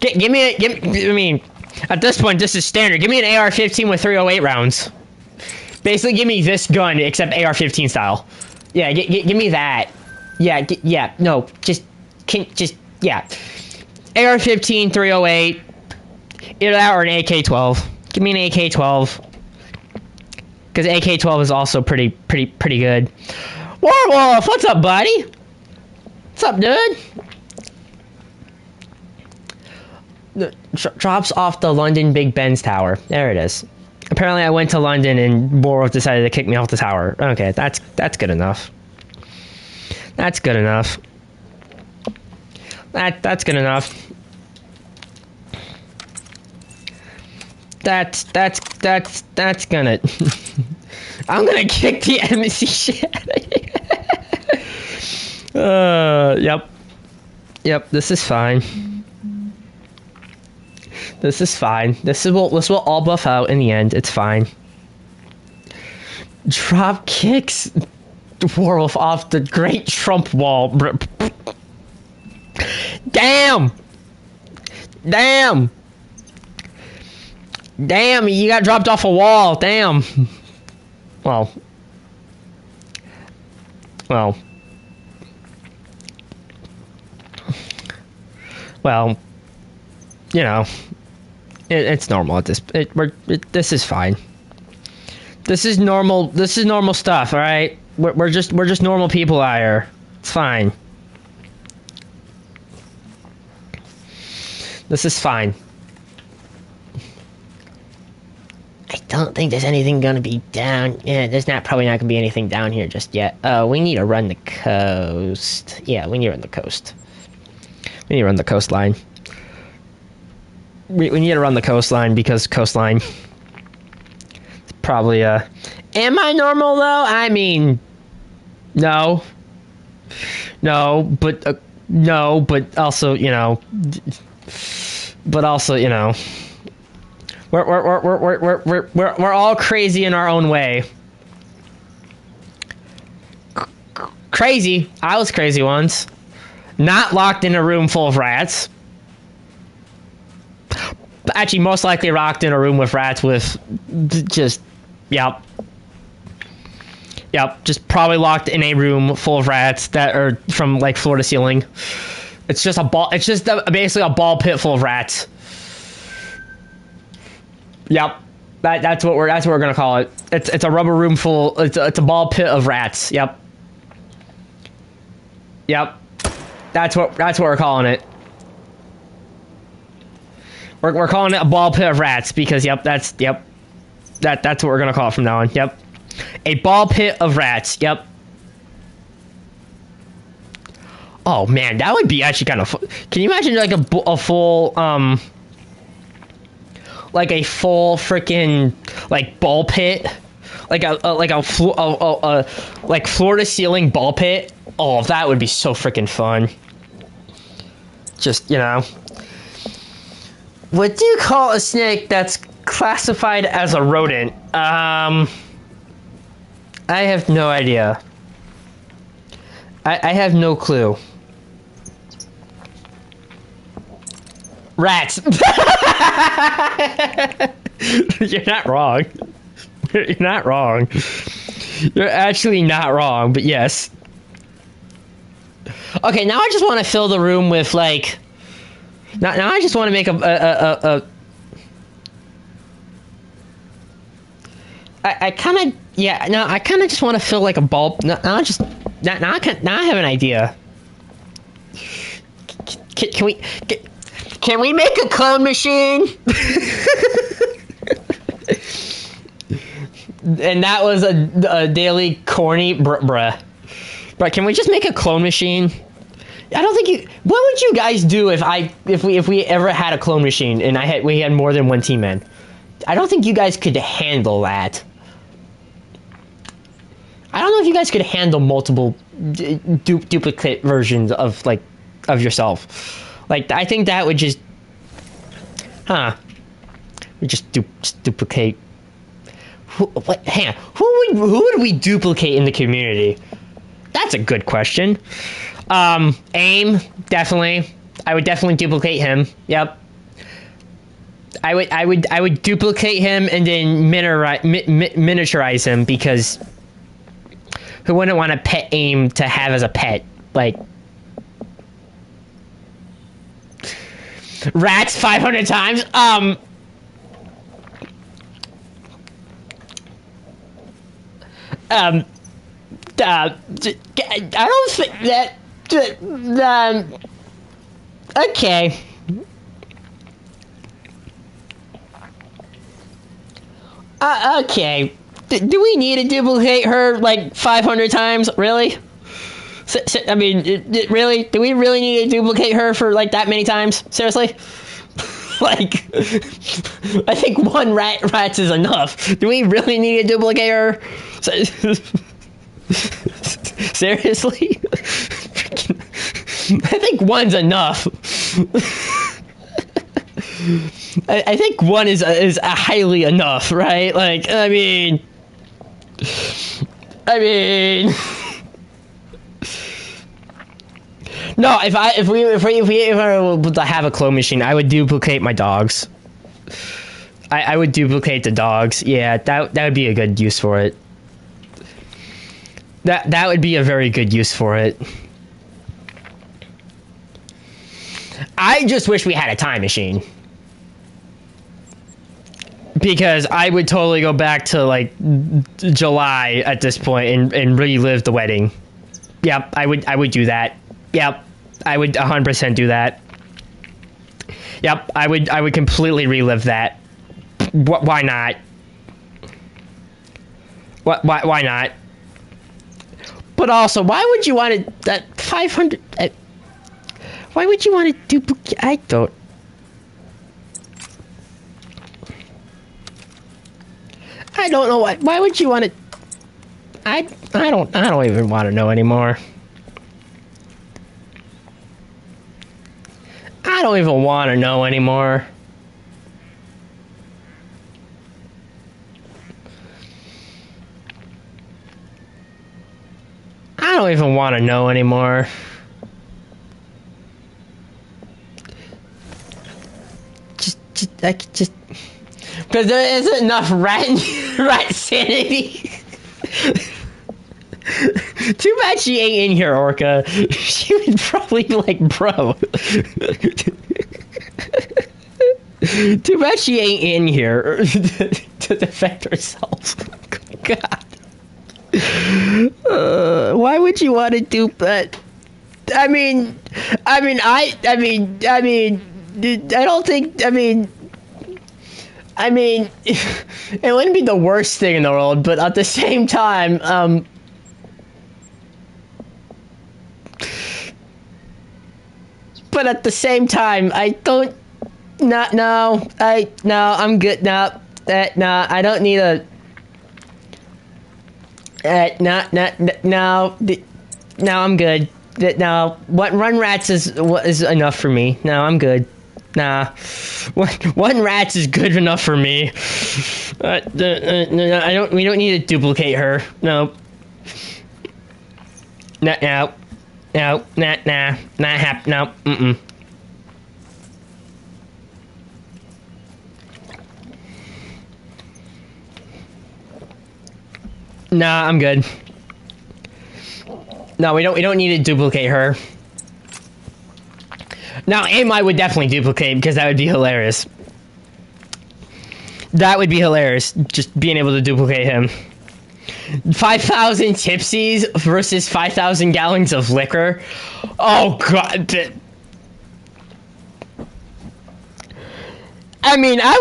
Give me I mean, at this point, this is standard. Give me an AR-15 with 308 rounds. Basically, give me this gun, except AR-15 style. Yeah, give me that. Yeah, no, yeah. AR-15, 308. Either that or an AK-12. Give me an AK-12. Because AK-12 is also pretty good. Warwolf, what's up, buddy? What's up, dude? Drops off the London Big Ben's tower. There it is. Apparently, I went to London and Warwolf decided to kick me off the tower. Okay, that's good enough. That's good enough. That's good enough. That's gonna... I'm gonna kick the MC shit out of here. Yep, this is fine. This is fine. This will all buff out in the end. It's fine. Drop kicks Warwolf off the Great Trump Wall. Damn! Damn! Damn, you got dropped off a wall. Damn. Well, you know, it's normal at this. This is fine. This is normal. This is normal stuff. All right, we're just normal people out here. It's fine. This is fine. I don't think there's anything gonna be down. Yeah, there's probably not gonna be anything down here just yet. We need to run the coast. Yeah, we need to run the coast. We need to run the coastline. We need to run the coastline because coastline. It's probably am I normal though? I mean, no, but no, but also you know, We're all crazy in our own way. Crazy. I was crazy once. Not locked in a room full of rats. Actually, most likely locked in a room with rats with just... Yep. Just probably locked in a room full of rats that are from like floor to ceiling. It's just a ball... It's just basically a ball pit full of rats. Yep, that's what we're gonna call it. It's a rubber room full. It's a ball pit of rats. Yep. That's what we're calling it. We're calling it a ball pit of rats because that's what we're gonna call it from now on. Yep, a ball pit of rats. Yep. Oh man, that would be actually kind of fun. Can you imagine like a full like a full freaking like ball pit, like like floor to ceiling ball pit? Oh, that would be so freaking fun. Just what do you call a snake that's classified as a rodent? I have no idea. I have no clue. Rats. You're not wrong. You're not wrong. You're actually not wrong, but yes. Okay, now I just want to fill the room with like. Now I just want to make I kind of I kind of just want to fill like a ball. Now I have an idea. Can we make a clone machine? And that was a daily corny bruh. But can we just make a clone machine? I don't think you. What would you guys do if we ever had a clone machine and we had more than one team in? I don't think you guys could handle that. I don't know if you guys could handle multiple duplicate versions of yourself. Like, I think that would just... We just duplicate... Hang on. Who would we duplicate in the community? That's a good question. AIM, definitely. I would definitely duplicate him. Yep. I would duplicate him and then miniaturize him, because who wouldn't want a pet AIM to have as a pet? Like, rats 500 times? I don't think that, okay. Okay. Do we need to duplicate her like 500 times? Really? I mean, really? Do we really need to duplicate her for like that many times? Seriously? Like, I think one rats is enough. Do we really need to duplicate her? Seriously? I think one's enough. I think one is highly enough, right? Like, I mean, no. If we were able to have a clone machine, I would duplicate my dogs. I would duplicate the dogs. Yeah, that would be a good use for it. That would be a very good use for it. I just wish we had a time machine, because I would totally go back to like July at this point and relive the wedding. Yep, I would do that. Yep, I would 100% do that. Yep, I would completely relive that. Why not? Why not? But also, why would you want to that 500? Why would you want to duplicate? I don't. I don't know why. Why would you want to? I don't even want to know anymore. I don't even want to know anymore. I don't even want to know anymore. Just because there isn't enough rat sanity. Too bad she ain't in here, Orca. She would probably be like, bro. Too bad she ain't in here to defend herself. God. Why would you want to do that? I don't think. It wouldn't be the worst thing in the world, but at the same time, I don't. No, I'm good. No, I don't need a. No, I'm good. No, what run rats is enough for me. No, I'm good. Nah, one rats is good enough for me. I don't. We don't need to duplicate her. No. No. Not hap. No. Mm. Nah, I'm good. No, we don't need to duplicate her. Now, AIM I would definitely duplicate, because that would be hilarious. That would be hilarious, just being able to duplicate him. 5,000 tipsies versus 5,000 gallons of liquor. Oh god. I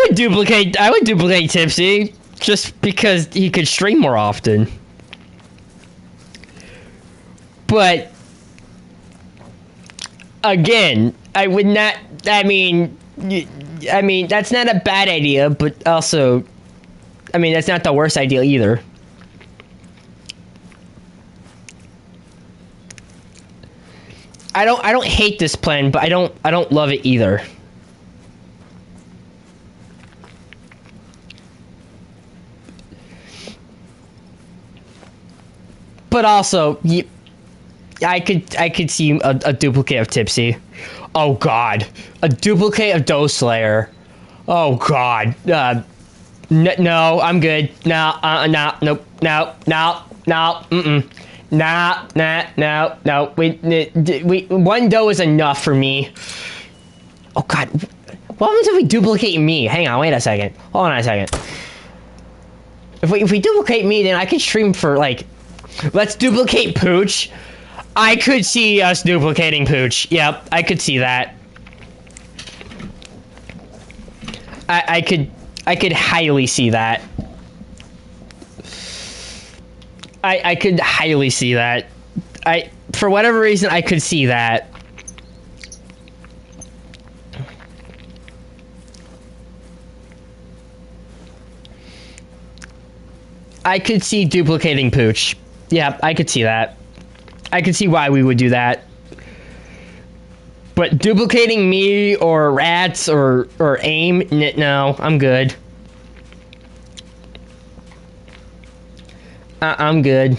would duplicate Tipsy, just because he could stream more often. But again, I would not. That's not a bad idea, but also, that's not the worst idea either. I don't hate this plan, but I don't love it either. but also, I could see a duplicate of Tipsy. Oh God, a duplicate of Doe Slayer. Oh God, no, I'm good. No, nope, no, no. We one doe is enough for me. Oh God, what happens if we duplicate me? Hang on, wait a second. Hold on a second. If we duplicate me, then I could stream for like, let's duplicate Pooch. I could see us duplicating Pooch. Yep, I could see that. I could highly see that. I could highly see that. For whatever reason, I could see that. I could see duplicating Pooch. Yeah, I could see that. I could see why we would do that. But duplicating me or Rats or AIM, no, I'm good. I'm good.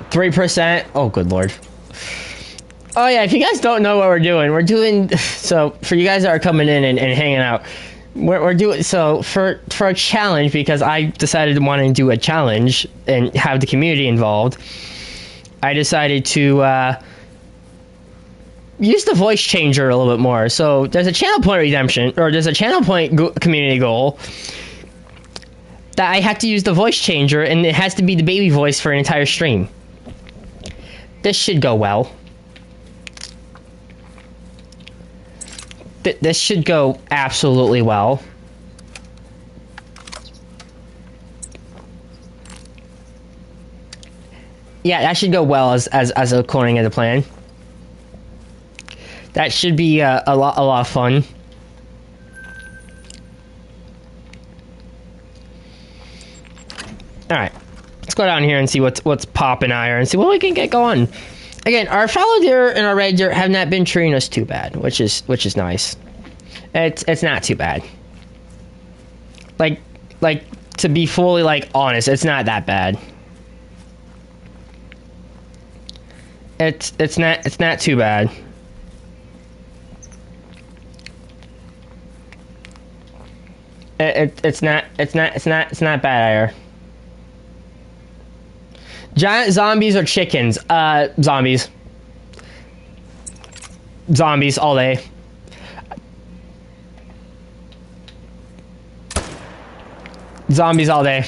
%? Oh, good lord. Oh yeah, if you guys don't know what we're doing, so for you guys that are coming in and hanging out, we're doing, so for a challenge, because I decided to want to do a challenge and have the community involved, I decided to use the voice changer a little bit more. So there's a channel point redemption, or there's a channel point community goal that I have to use the voice changer, and it has to be the baby voice for an entire stream. This should go well. This should go absolutely well. Yeah, that should go well as according to the plan. That should be a lot of fun. All right, let's go down here and see what's popping out here and see what we can get going. Again, our fallow deer and our red deer have not been treating us too bad, which is nice. It's not too bad. Like to be fully honest, it's not that bad. It's not too bad. It's not bad either. Giant zombies or chickens? Zombies. Zombies all day. Zombies all day.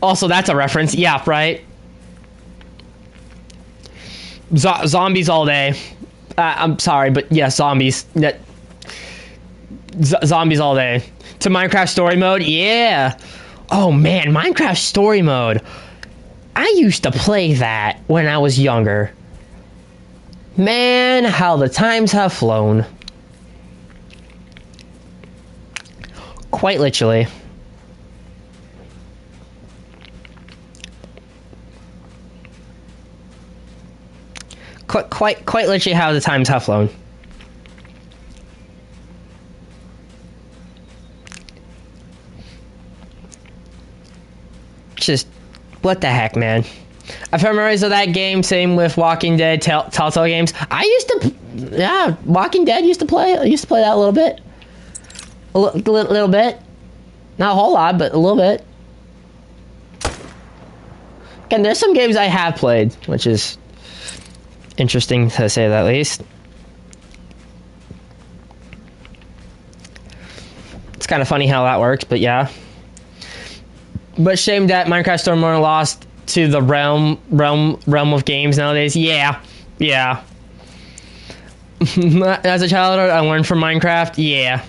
Also, that's a reference. Yeah, right? Zombies all day. I'm sorry, but yes, zombies. Zombies all day. To Minecraft story mode? Yeah. Oh man, Minecraft story mode. I used to play that when I was younger. Man, how the times have flown. Quite literally. Quite literally how the times have flown. Just, what the heck, man. I've heard memories of that game, same with Walking Dead, Telltale games. I used to, yeah, Walking Dead used to play that a little bit. A little bit. Not a whole lot, but a little bit. Again, there's some games I have played, which is interesting to say that least. It's kind of funny how that works, but yeah. But shame that Minecraft Story Mode lost to the realm of games nowadays. Yeah. As a child, I learned from Minecraft. Yeah,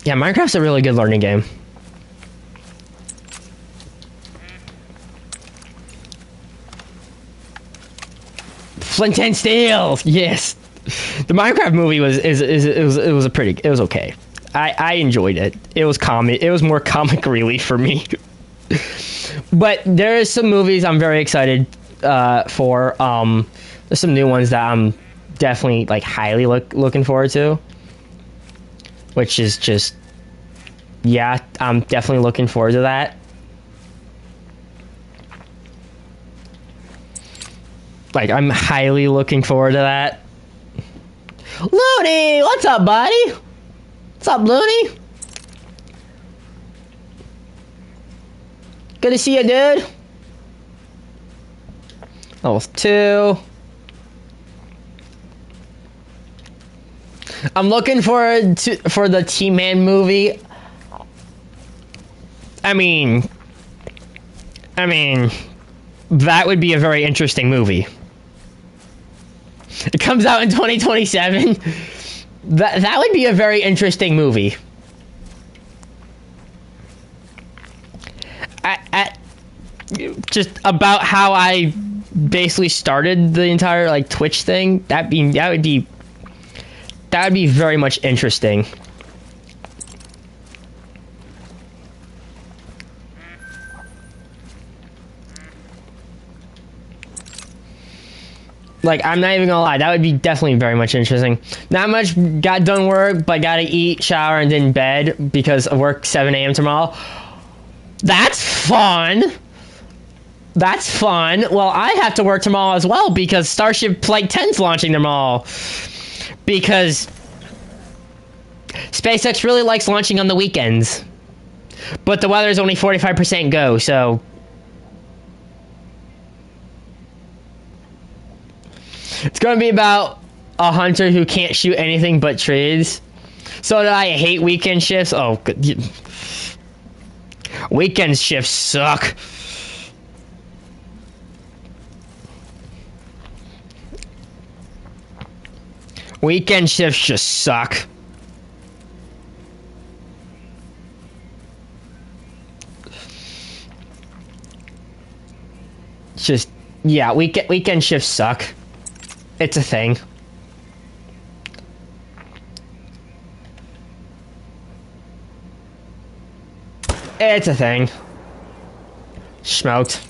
Minecraft's a really good learning game. Flint and Steel. Yes, the Minecraft movie was okay. I enjoyed it. It was comic. It was more comic relief for me. But there is some movies I'm very excited for. There's some new ones that I'm definitely highly looking forward to. which is just, yeah, I'm definitely looking forward to that. Like, I'm highly looking forward to that. Looney, what's up, buddy? What's up, Looney? Good to see you, dude. Level 2. I'm looking forward for the T-Man movie. I mean, that would be a very interesting movie. It comes out in 2027. That would be a very interesting movie. Just about how I basically started the entire like Twitch thing. That would be very much interesting. Like, I'm not even gonna lie, that would be definitely very much interesting. Not much got done work, but gotta eat, shower, and then bed because of work 7 a.m. tomorrow. That's fun. That's fun. Well, I have to work tomorrow as well because Starship Flight 10's launching tomorrow. Because SpaceX really likes launching on the weekends. But the weather is only 45% go, so... It's going to be about a hunter who can't shoot anything but trees. So that I hate weekend shifts. Oh, good. Weekend shifts suck. Weekend shifts just suck. Just, yeah, weekend shifts suck. It's a thing. It's a thing. Smoked.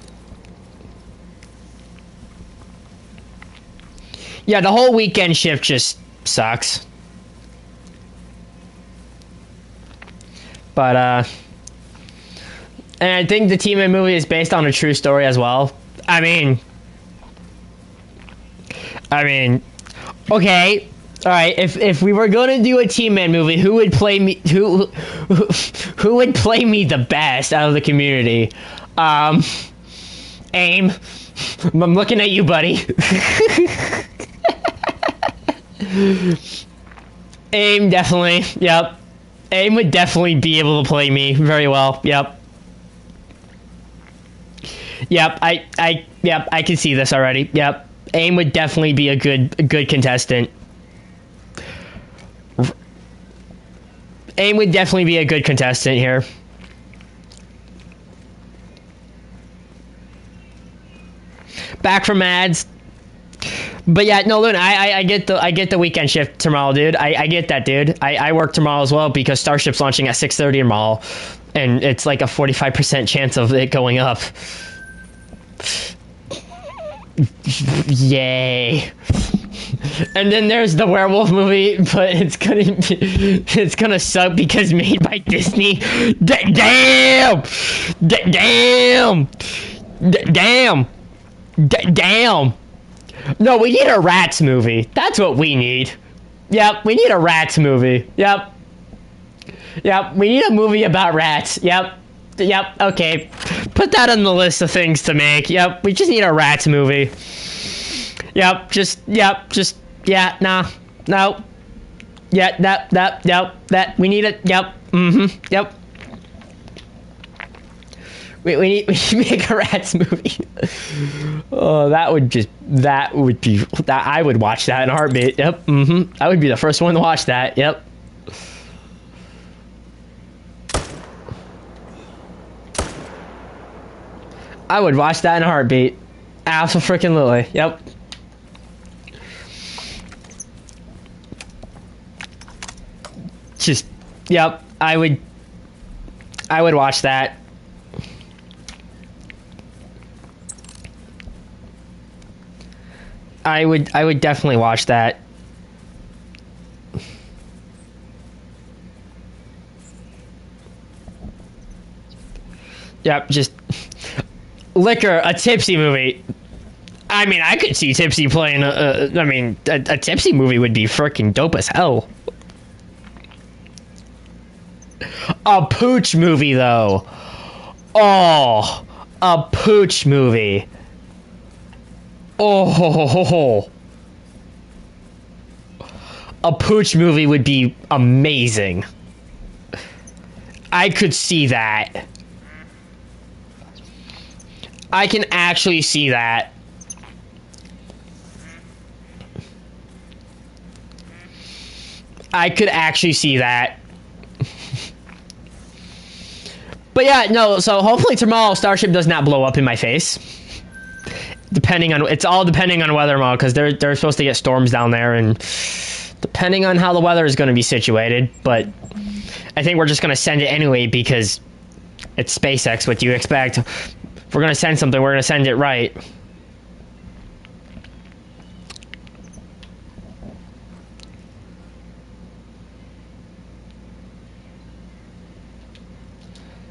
Yeah, the whole weekend shift just sucks. But, and I think the T-Man movie is based on a true story as well. I mean, okay, all right. If we were gonna do a T-Man movie, who would play me? Who would play me the best out of the community? Aim. I'm looking at you, buddy. Aim definitely. Yep. Aim would definitely be able to play me very well. Yep. Yep. Yep. I can see this already. Yep. Aim would definitely be a good contestant. Aim would definitely be a good contestant here. Back from ads. But yeah, no, Luna, I get the weekend shift tomorrow, dude. I get that, dude. I work tomorrow as well because Starship's launching at 6:30 tomorrow, and it's like a 45% chance of it going up. Yay. And then there's the werewolf movie, but it's gonna suck because made by Disney. Damn! Damn! No, we need a Rats movie. That's what we need. Yep, we need a Rats movie. Yep, we need a movie about rats. Yep, okay. Put that on the list of things to make. Yep, we just need a Rats movie. Yep, yeah, nah, no. Yeah, that, we need it. Yep, yep. We need to make a Rats movie. Oh, that would be, I would watch that in a heartbeat. Yep, I would be the first one to watch that. Yep. I would watch that in a heartbeat. Absolutely. Yep. Just, yep, I would watch that. I would definitely watch that. Yep, just liquor, a tipsy movie. I mean, I could see Tipsy playing a Tipsy movie would be freaking dope as hell. A Pooch movie, though. Oh, a Pooch movie. Oh, a Pooch movie would be amazing. I could see that. I can actually see that. I could actually see that. But yeah, no, so hopefully tomorrow Starship does not blow up in my face. It's all depending on weather tomorrow, because they're supposed to get storms down there, and depending on how the weather is going to be situated, but I think we're just going to send it anyway, because it's SpaceX. What do you expect? If we're going to send something, we're going to send it right.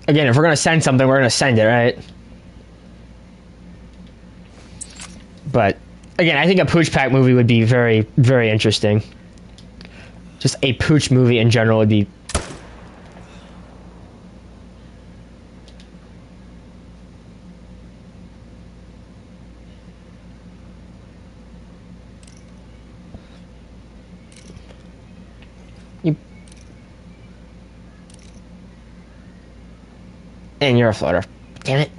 Again, if we're going to send something, we're going to send it, right? But, again, I think a Pooch Pack movie would be very, very interesting. Just a Pooch movie in general would be... And you're a floater. Damn it.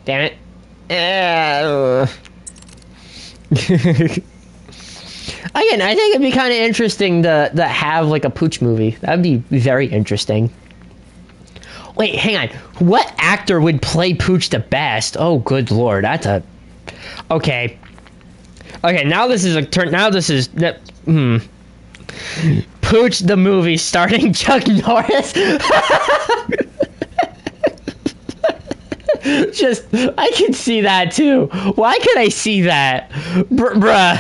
Damn it. Again, I think it'd be kind of interesting to have like a Pooch movie. That'd be very interesting. Wait, hang on. What actor would play Pooch the best? Oh, good lord. That's a... Okay. Okay, now this is a turn... Now this is... Pooch the movie starring Chuck Norris. Just, I can see that too. Why could I see that? Bruh.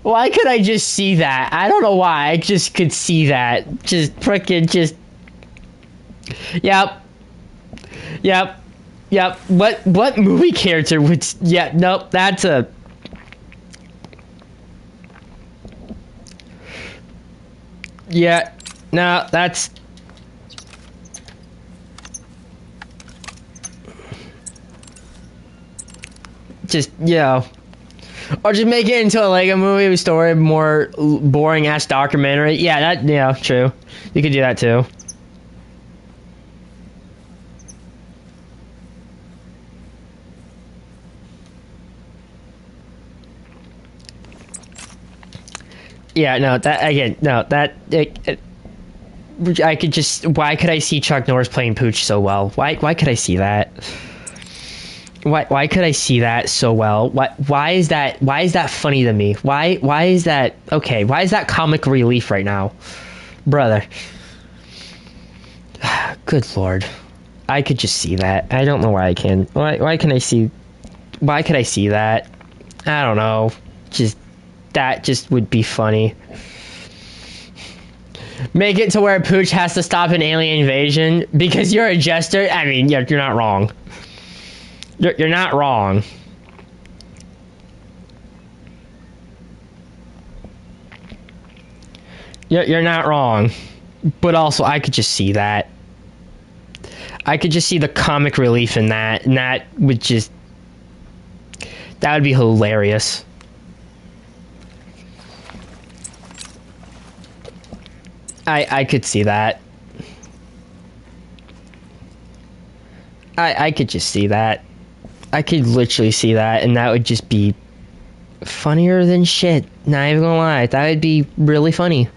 Why could I just see that? I don't know why. I just could see that. Just frickin' just... Yep. What movie character would... Yeah, nope, that's a... Yeah, no, that's... Just, or just make it into a Lego movie story, more boring ass documentary. Yeah, true. You could do that too. Yeah, no, I could just... Why could I see Chuck Norris playing Pooch so well? Why could I see that? Why could I see that so well? Why is that funny to me? Why is that... Okay, why is that comic relief right now? Brother. Good lord. I could just see that. I don't know why I can. Why can I see... Why could I see that? I don't know. That just would be funny. Make it to where Pooch has to stop an alien invasion because you're a jester. I mean, you're not wrong. You're not wrong. You're not wrong. But also, I could just see that. I could just see the comic relief in that, and that would just... That would be hilarious. I could see that. I could just see that. I could literally see that, and that would just be funnier than shit. Not even gonna lie, that would be really funny.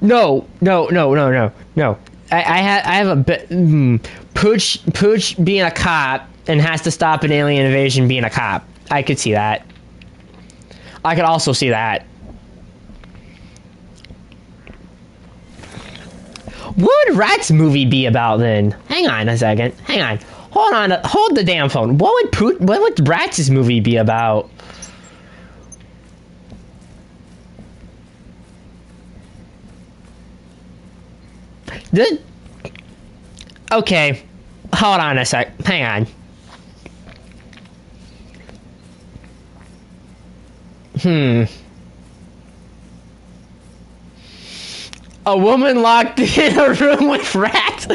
No. I have a bit... Pooch being a cop and has to stop an alien invasion being a cop. I could see that. I could also see that. What would Rat's movie be about then? Hang on a second. Hang on. Hold on. Hold the damn phone. What would Rat's movie be about? Okay, hold on a sec. Hang on. A woman locked in a room with rats.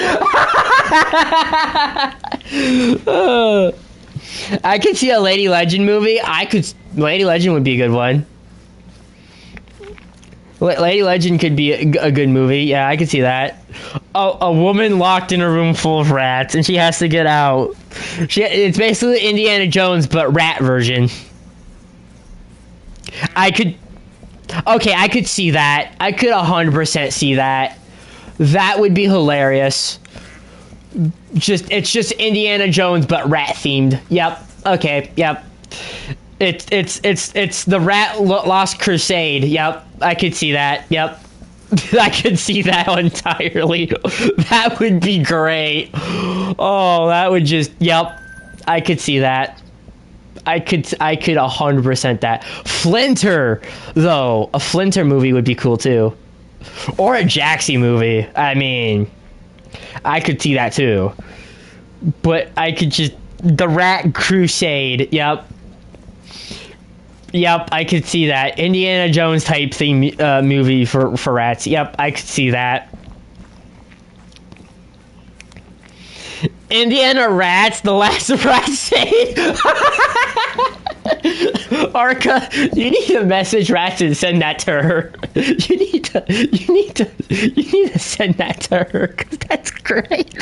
I could see a Lady Legend movie. Lady Legend would be a good one. Lady Legend could be a good movie. Yeah, I could see that. A woman locked in a room full of rats, and she has to get out. It's basically Indiana Jones, but rat version. I could see that. I could 100% see that. That would be hilarious. It's just Indiana Jones, but rat themed. Yep. Okay. Yep. It's the Rat Lost Crusade. Yep. I could see that. Yep. I could see that entirely. That would be great. Oh, that would just. Yep. I could see that. I could 100% that. Flinter, though. A Flinter movie would be cool too. Or a Jaxie movie. I mean, I could see that too. But I could just. The Rat Crusade. Yep. Yep, I could see that. Indiana Jones type theme movie for rats. Yep, I could see that. Indiana Rats, The Last Rat Saved. Arca, you need to message Rats and send that to her. You need to send that to her, because that's great.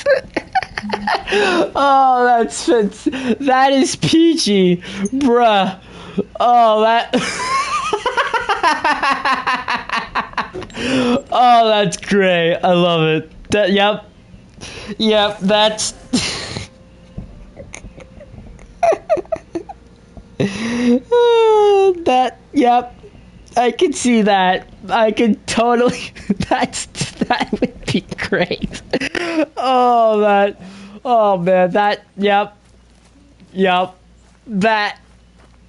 Oh, that is peachy, bruh. Oh, oh, that's great. I love it. Yep, that's. Yep. I could see that. I could totally. That would be great. Oh, that. Oh man, that. Yep.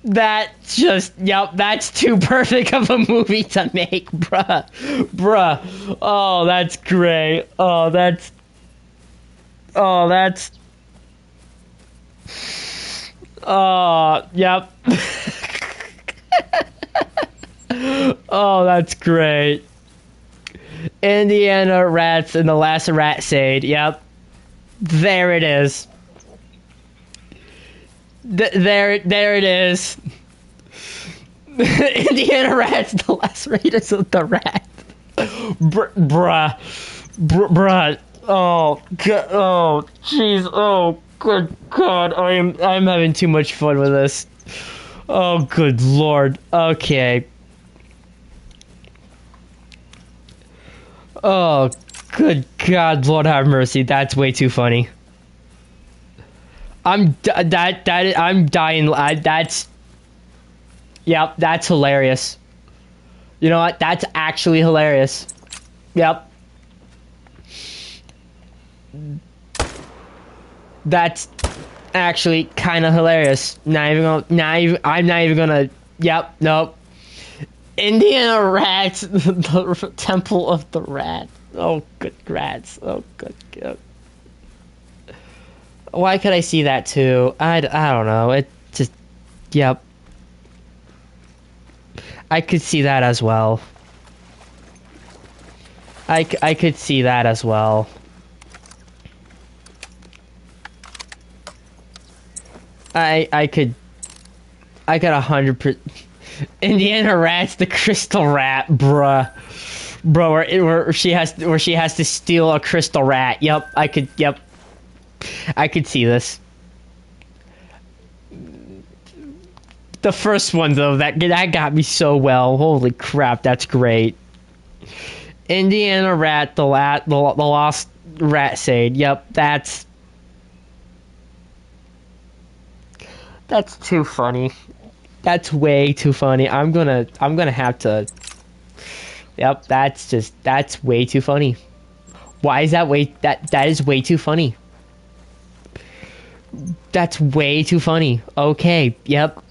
That's just, that's too perfect of a movie to make, bruh. Oh, that's great. Oh, that's. Oh, yep. Oh, that's great. Indiana Rats and the Last Rat Sade. Yep. There it is. There it is. Indiana Rats, the Last Raiders of the Rat. Bruh. Oh, God. Oh, jeez. Oh, good God. I'm having too much fun with this. Oh, good Lord. Okay. Oh, good God, Lord have mercy. That's way too funny. I'm dying. Yep, that's hilarious. You know what? That's actually hilarious. Yep. That's actually kind of hilarious. I'm not even gonna. Yep. Nope. Indiana Rats, the Temple of the Rat. Oh, good rats. Oh, good. Why could I see that too? I don't know. It just, yep. I could see that as well. I could see that as well. I could 100%. Indiana Rats, the Crystal Rat, bruh, where she has to steal a crystal rat. Yep, I could see this. The first one though, that got me so well. Holy crap, that's great. Indiana Rat, the Lost Rat Sade. Yep, that's too funny. That's way too funny. I'm gonna have to. Yep, that's way too funny. Why is that that is way too funny. That's way too funny. Okay, yep.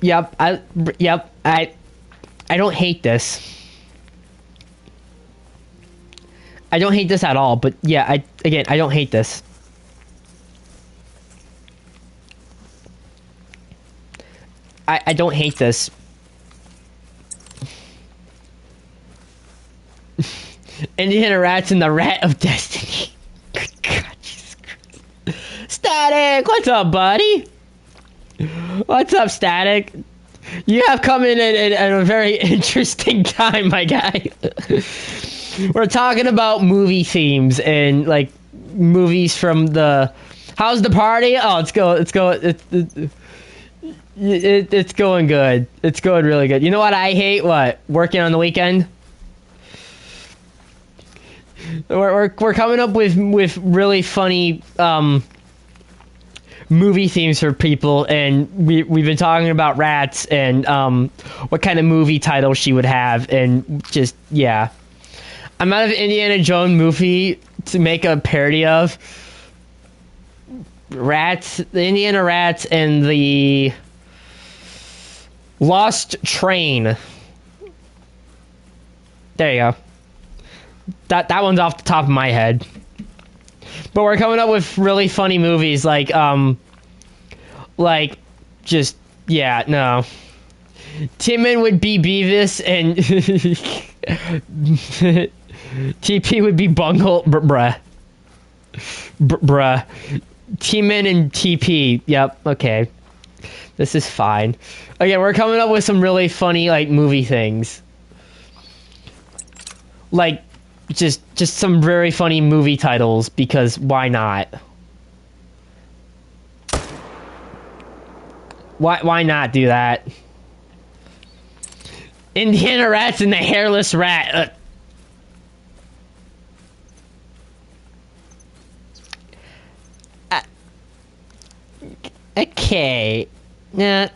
I don't hate this. I don't hate this at all, but yeah, I don't hate this. I don't hate this. Indiana Rats and the Rat of Destiny. God, Jesus Christ. Static, what's up, buddy? What's up, Static? You have come in at a very interesting time, my guy. We're talking about movie themes and like movies from the. How's the party? Oh, it's going good. It's going really good. You know what I hate? What? Working on the weekend? We're coming up with really funny movie themes for people, and we've been talking about rats and what kind of movie title she would have, and just yeah. I'm out of Indiana Jones movie to make a parody of rats, the Indiana Rats, and the Lost Train. There you go. That one's off the top of my head. But we're coming up with really funny movies like just yeah, no. Timon would be Beavis and TP would be Bungle, bruh. Timon and TP. Yep, okay. This is fine. Again, we're coming up with some really funny like movie things. Like just some very funny movie titles, because why not? Why not do that? Indiana Rats and the Hairless Rat. Okay. Nah.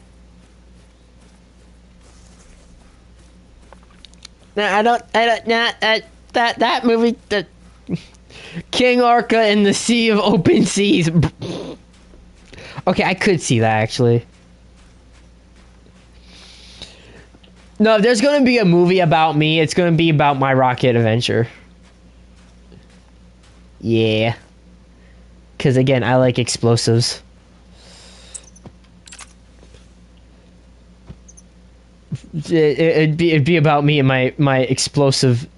No, I don't, that movie, King Orca and the Sea of Open Seas. Okay, I could see that, actually. No, if there's going to be a movie about me, it's going to be about my rocket adventure. Yeah. Because, again, I like explosives. It'd be about me and my explosive.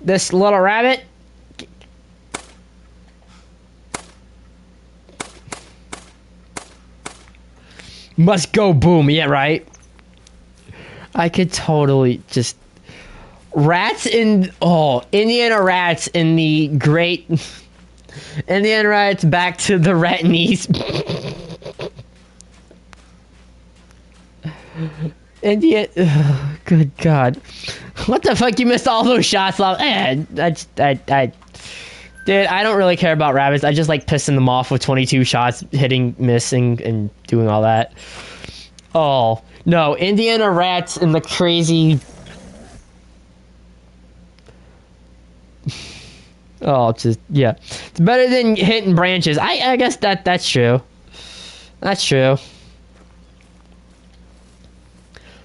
This little rabbit. Must go boom. Yeah, right. I could totally just. Rats in Indiana Rats in the great Indiana Rats back to the Ratnies. Good God, what the fuck? You missed all those shots. Dude, I don't really care about rabbits. I just like pissing them off with 22 shots, hitting, missing, and doing all that. Oh no, Indiana Rats and the crazy. Oh, just yeah, it's better than hitting branches. I guess that's true. That's true.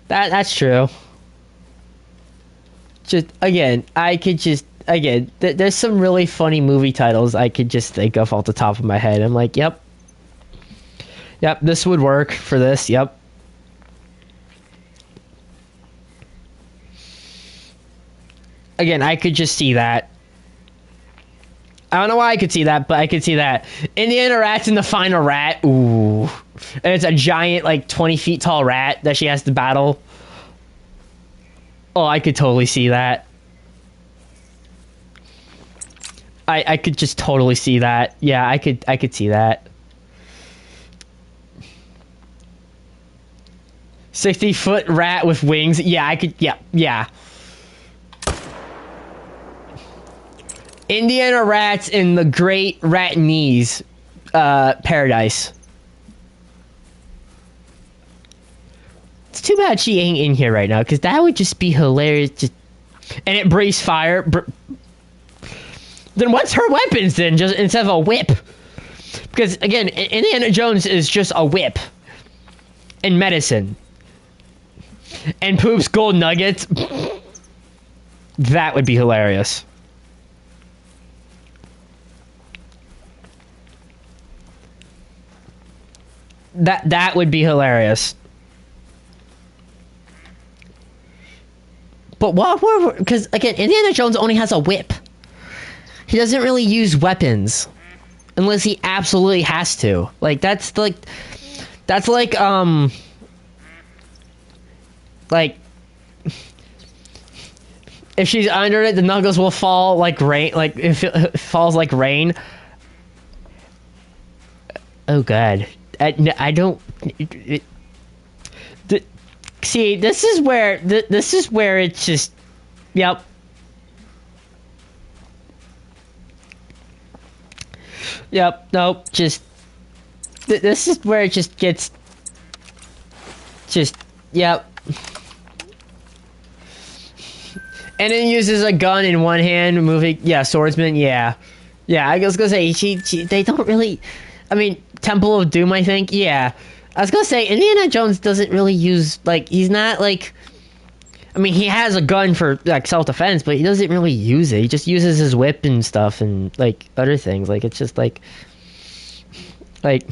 That's true. Just again, there's some really funny movie titles I could just think of off the top of my head. I'm like, yep, this would work for this. Yep. Again, I could just see that. I don't know why I could see that, but I could see that. Indiana Rats and the Final Rat. Ooh. And it's a giant, like, 20 feet tall rat that she has to battle. Oh, I could totally see that. I could just totally see that. Yeah, I could see that. 60-foot rat with wings. Yeah, I could, yeah. Indiana Rats in the Great Ratnies Paradise. It's too bad she ain't in here right now, because that would just be hilarious. And it breathes fire. Then what's her weapons then? Just instead of a whip? Because again, Indiana Jones is just a whip and medicine and poops gold nuggets. That would be hilarious. That would be hilarious. But what? Because again, Indiana Jones only has a whip. He doesn't really use weapons unless he absolutely has to. Like that's like if she's under it, the nuggets will fall like rain. Like if it falls like rain. Oh god, I don't. See, this is where it's just. Yep. Yep. Nope. Just. This is where it just gets. Just. Yep. And then uses a gun in one hand, moving. Yeah, swordsman. Yeah. Yeah, I was gonna say they don't really. I mean, Temple of Doom. I think. Yeah. I was gonna say Indiana Jones doesn't really use he's not like. I mean, he has a gun for like self-defense, but he doesn't really use it. He just uses his whip and stuff and like other things. Like it's just like. And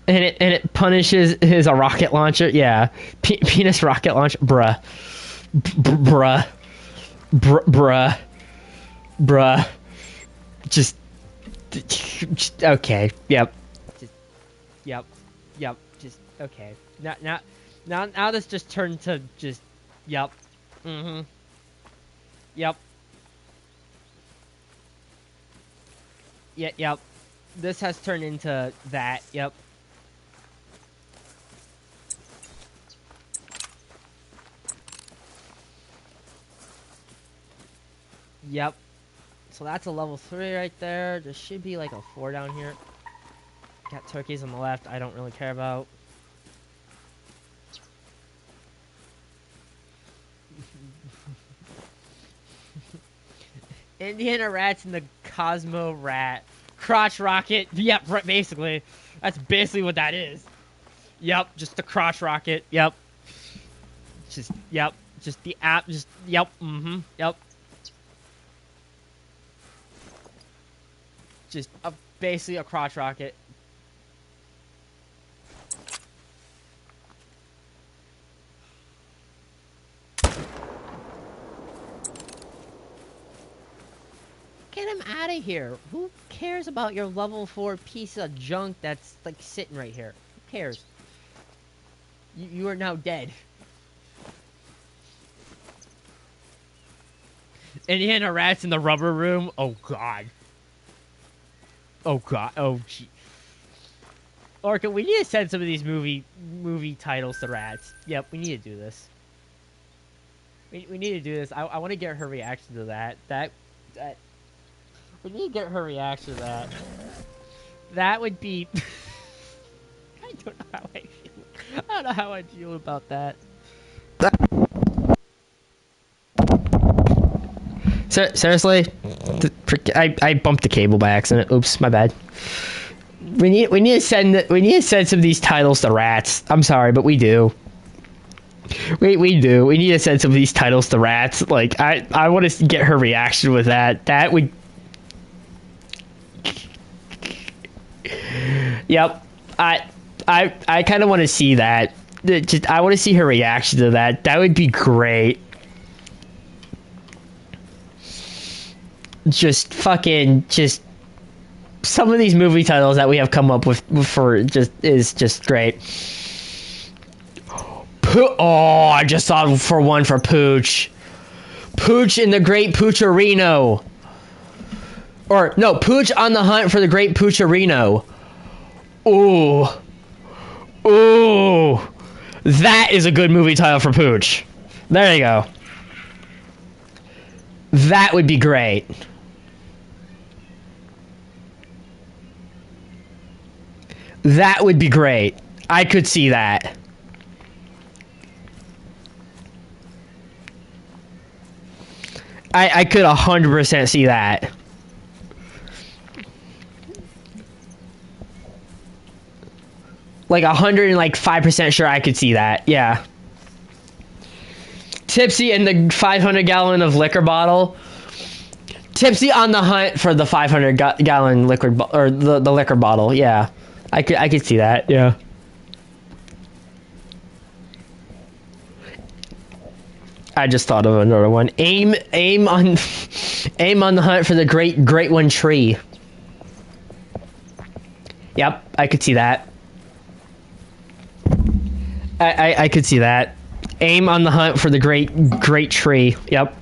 it punishes his a rocket launcher. Yeah, penis rocket launcher, bruh. Just okay. Yep. Yep. Just okay. Now this just turned to just. Yep. Mm-hmm. Yep. Yep. This has turned into that. Yep. Yep. So that's a level 3 right there. There should be like a 4 down here. Got turkeys on the left. I don't really care about. Indiana Rats and the Cosmo Rat. Crotch rocket. Yep, basically. That's basically what that is. Yep, just the crotch rocket. Yep. Yep. Just the app. Just, yep. Mm-hmm. Yep. Just basically a crotch rocket. Get him out of here. Who cares about your level 4 piece of junk that's like sitting right here? Who cares? You are now dead. Indiana Rats in the rubber room. Oh god. Oh god. Oh gee. Orca, we need to send some of these movie titles to Rats. Yep, we need to do this. We need to do this. I want to get her reaction to that. That. We need to get her reaction to that. That would be. I don't know how I feel. I don't know how I feel about that. Seriously, I bumped the cable by accident. Oops, my bad. We need to send some of these titles to Rats. I'm sorry, but we do. We do. We need to send some of these titles to Rats. Like I want to get her reaction with that. That would. Yep. I kind of want to see that. I want to see her reaction to that. That would be great. Just some of these movie titles that we have come up with is just great. Oh, I just saw for one for Pooch. Pooch in the Great Poocherino. Or no, Pooch on the Hunt for the Great Poocherino. Ooh. Ooh. That is a good movie title for Pooch. There you go. That would be great. That would be great. I could see that. I could 100% see that. like 105% sure I could see that. Yeah. Tipsy in the 500 gallon of liquor bottle. Tipsy on the hunt for the 500 gallon liquor or the liquor bottle. Yeah, I could see that. Yeah. I just thought of another one. Aim on the hunt for the great one tree. Yep, I could see that. I could see that. Aim on the hunt for the great tree. Yep.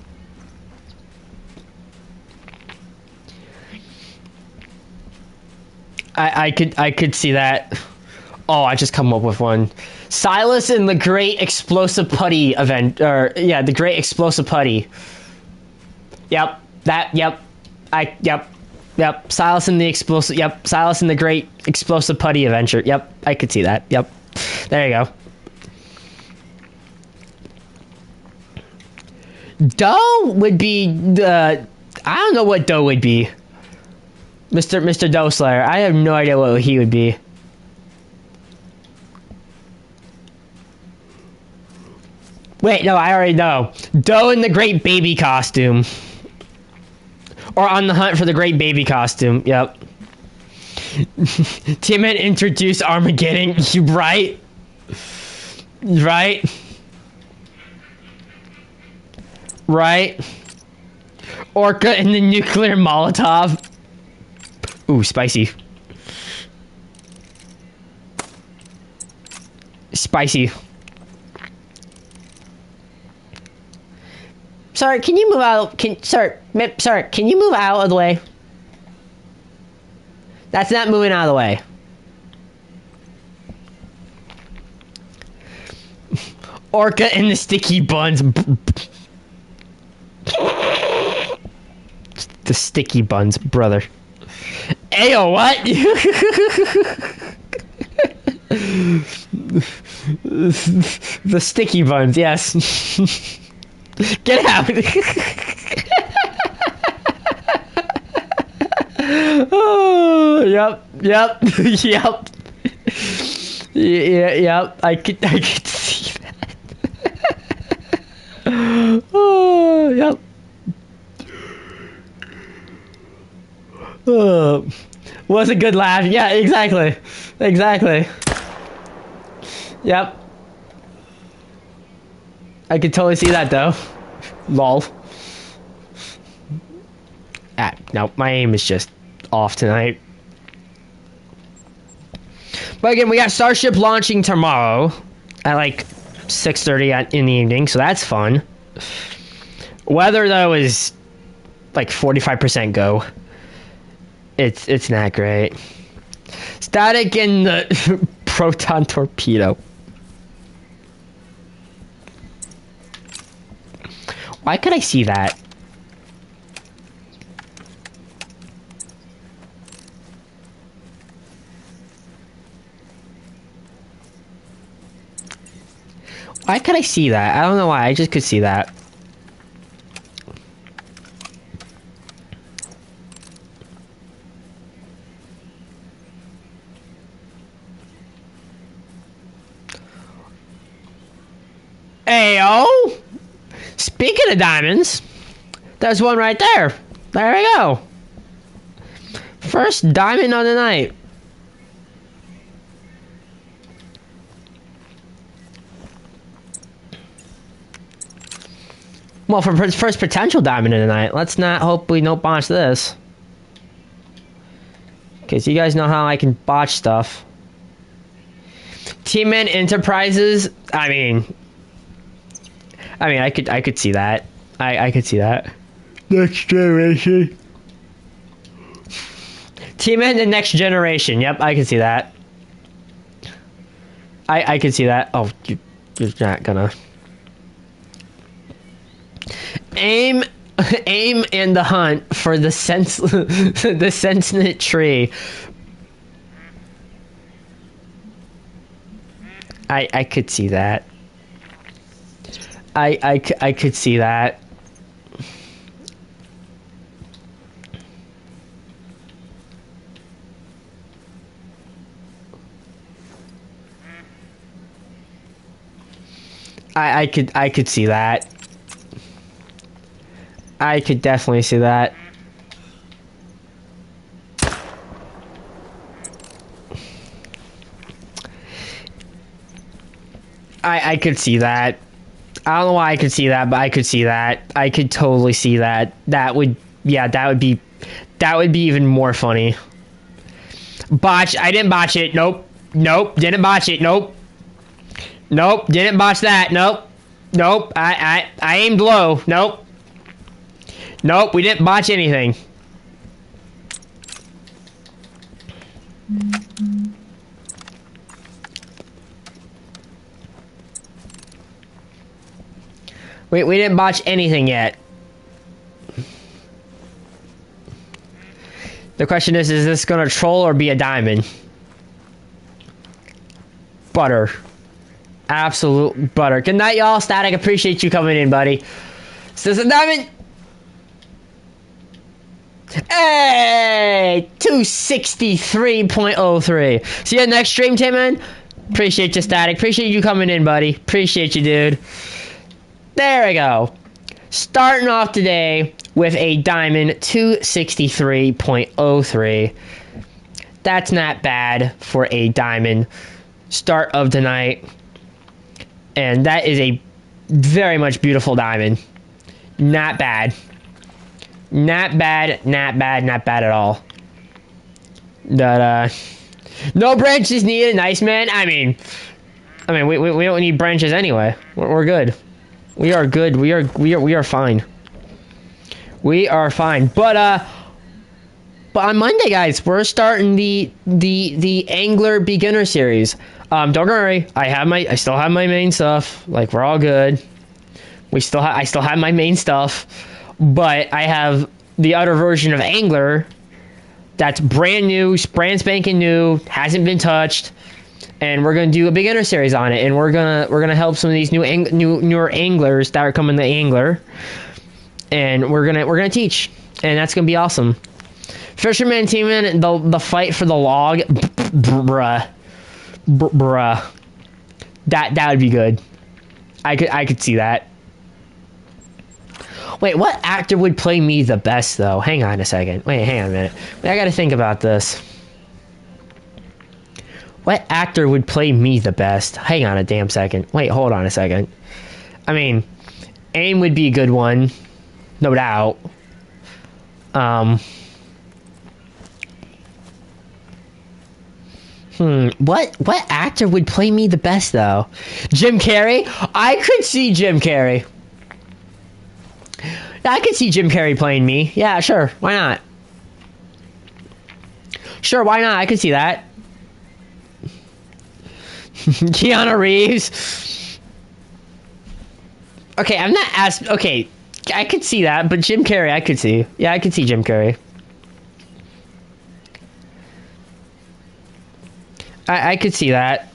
I could see that. Oh, I just come up with one. Silas in the Great Explosive Putty event, or yeah, the Great Explosive Putty. Yep, that. Yep, Yep. Silas in the explosive. Yep, Silas in the Great Explosive Putty adventure. Yep, I could see that. Yep, there you go. Doe would be the. I don't know what Doe would be. Mr. Doe Slayer. I have no idea what he would be. Wait, no, I already know. Doe in the Great Baby costume. Or on the hunt for the Great Baby costume. Yep. Tim had introduced Armageddon. Right? Right? Right? Orca in the nuclear Molotov. Ooh, spicy. Spicy. Sir, can you move out? Sir, can you move out of the way? That's not moving out of the way. Orca in the sticky buns. The sticky buns, brother. Ayo, what? The sticky buns, yes. Get out! Oh, yep. Yep. Yep. I could see that. Oh, yep. Was a good laugh. Yeah, exactly. Yep. I could totally see that though. Lol. No, my aim is just off tonight. But again, we got Starship launching tomorrow at like 6:30 in the evening, so that's fun. Weather though is like 45% go. It's not great. Static in the proton torpedo. Why could I see that? Why could I see that? I don't know why. I just could see that. Ayo! Speaking of diamonds, there's one right there. There we go. First diamond of the night. Well, for first potential diamond of the night, let's not hope we don't botch this. Because you guys know how I can botch stuff. Team Man Enterprises, I mean, I could see that. I could see that. Next generation. Team Man the Next Generation. Yep, I can see that. I can see that. Oh, you're not gonna. Aim in the hunt for the the sentient tree. I could see that. I could see that. I could see that. I could definitely see that. I could see that. I don't know why I could see that, but I could see that. I could totally see that. That would be even more funny. Botch. I didn't botch it. Nope. Nope. Didn't botch it. Nope. Nope. Didn't botch that. Nope. Nope. I aimed low. Nope. Nope. We didn't botch anything. We didn't botch anything yet. The question is this gonna troll or be a diamond? Butter. Absolute butter. Good night, y'all. Static, appreciate you coming in, buddy. Is this a diamond? Hey! 263.03. See you next stream, Tim, man. Appreciate you, Static. Appreciate you coming in, buddy. Appreciate you, dude. There we go. Starting off today with a diamond 263.03. That's not bad for a diamond start of the night. And that is a very much beautiful diamond. Not bad. Not bad, not bad, not bad at all. But, no branches needed, nice man. I mean, we don't need branches anyway. We're good. We are good. We are fine. We are fine. But on Monday, guys, we're starting the Angler Beginner Series. Don't worry, I still have my main stuff. Like, we're all good. I still have my main stuff, but I have the other version of Angler that's brand new, brand spanking new, hasn't been touched. And we're gonna do a beginner series on it, and we're gonna help some of these newer anglers that are coming to Angler, and we're gonna teach, and that's gonna be awesome. Fisherman team in the fight for the log, bruh, that would be good. I could see that. Wait, what actor would play me the best though? Hang on a second. Wait, hang on a minute. Wait, I gotta think about this. What actor would play me the best? Hang on a damn second. Wait, hold on a second. I mean, AIM would be a good one. No doubt. What actor would play me the best, though? Jim Carrey? I could see Jim Carrey. I could see Jim Carrey playing me. Yeah, sure. Why not? Sure, why not? I could see that. Keanu Reeves. Okay, I'm not asking. Okay, I could see that, but Jim Carrey, I could see. Yeah, I could see Jim Carrey. I could see that.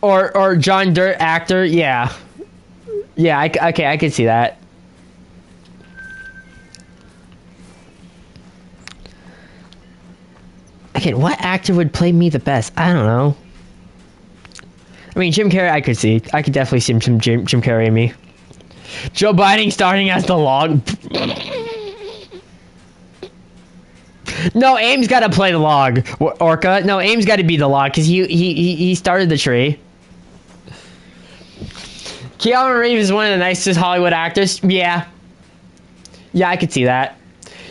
Or John Dirt actor. Yeah. Yeah. Okay, I could see that. Okay, what actor would play me the best? I don't know. I mean, Jim Carrey, I could see. I could definitely see Jim Carrey in me. Joe Biden starting as the log. No, Aim's got to play the log. Orca. No, Aim's got to be the log because he started the tree. Keanu Reeves is one of the nicest Hollywood actors. Yeah. Yeah, I could see that.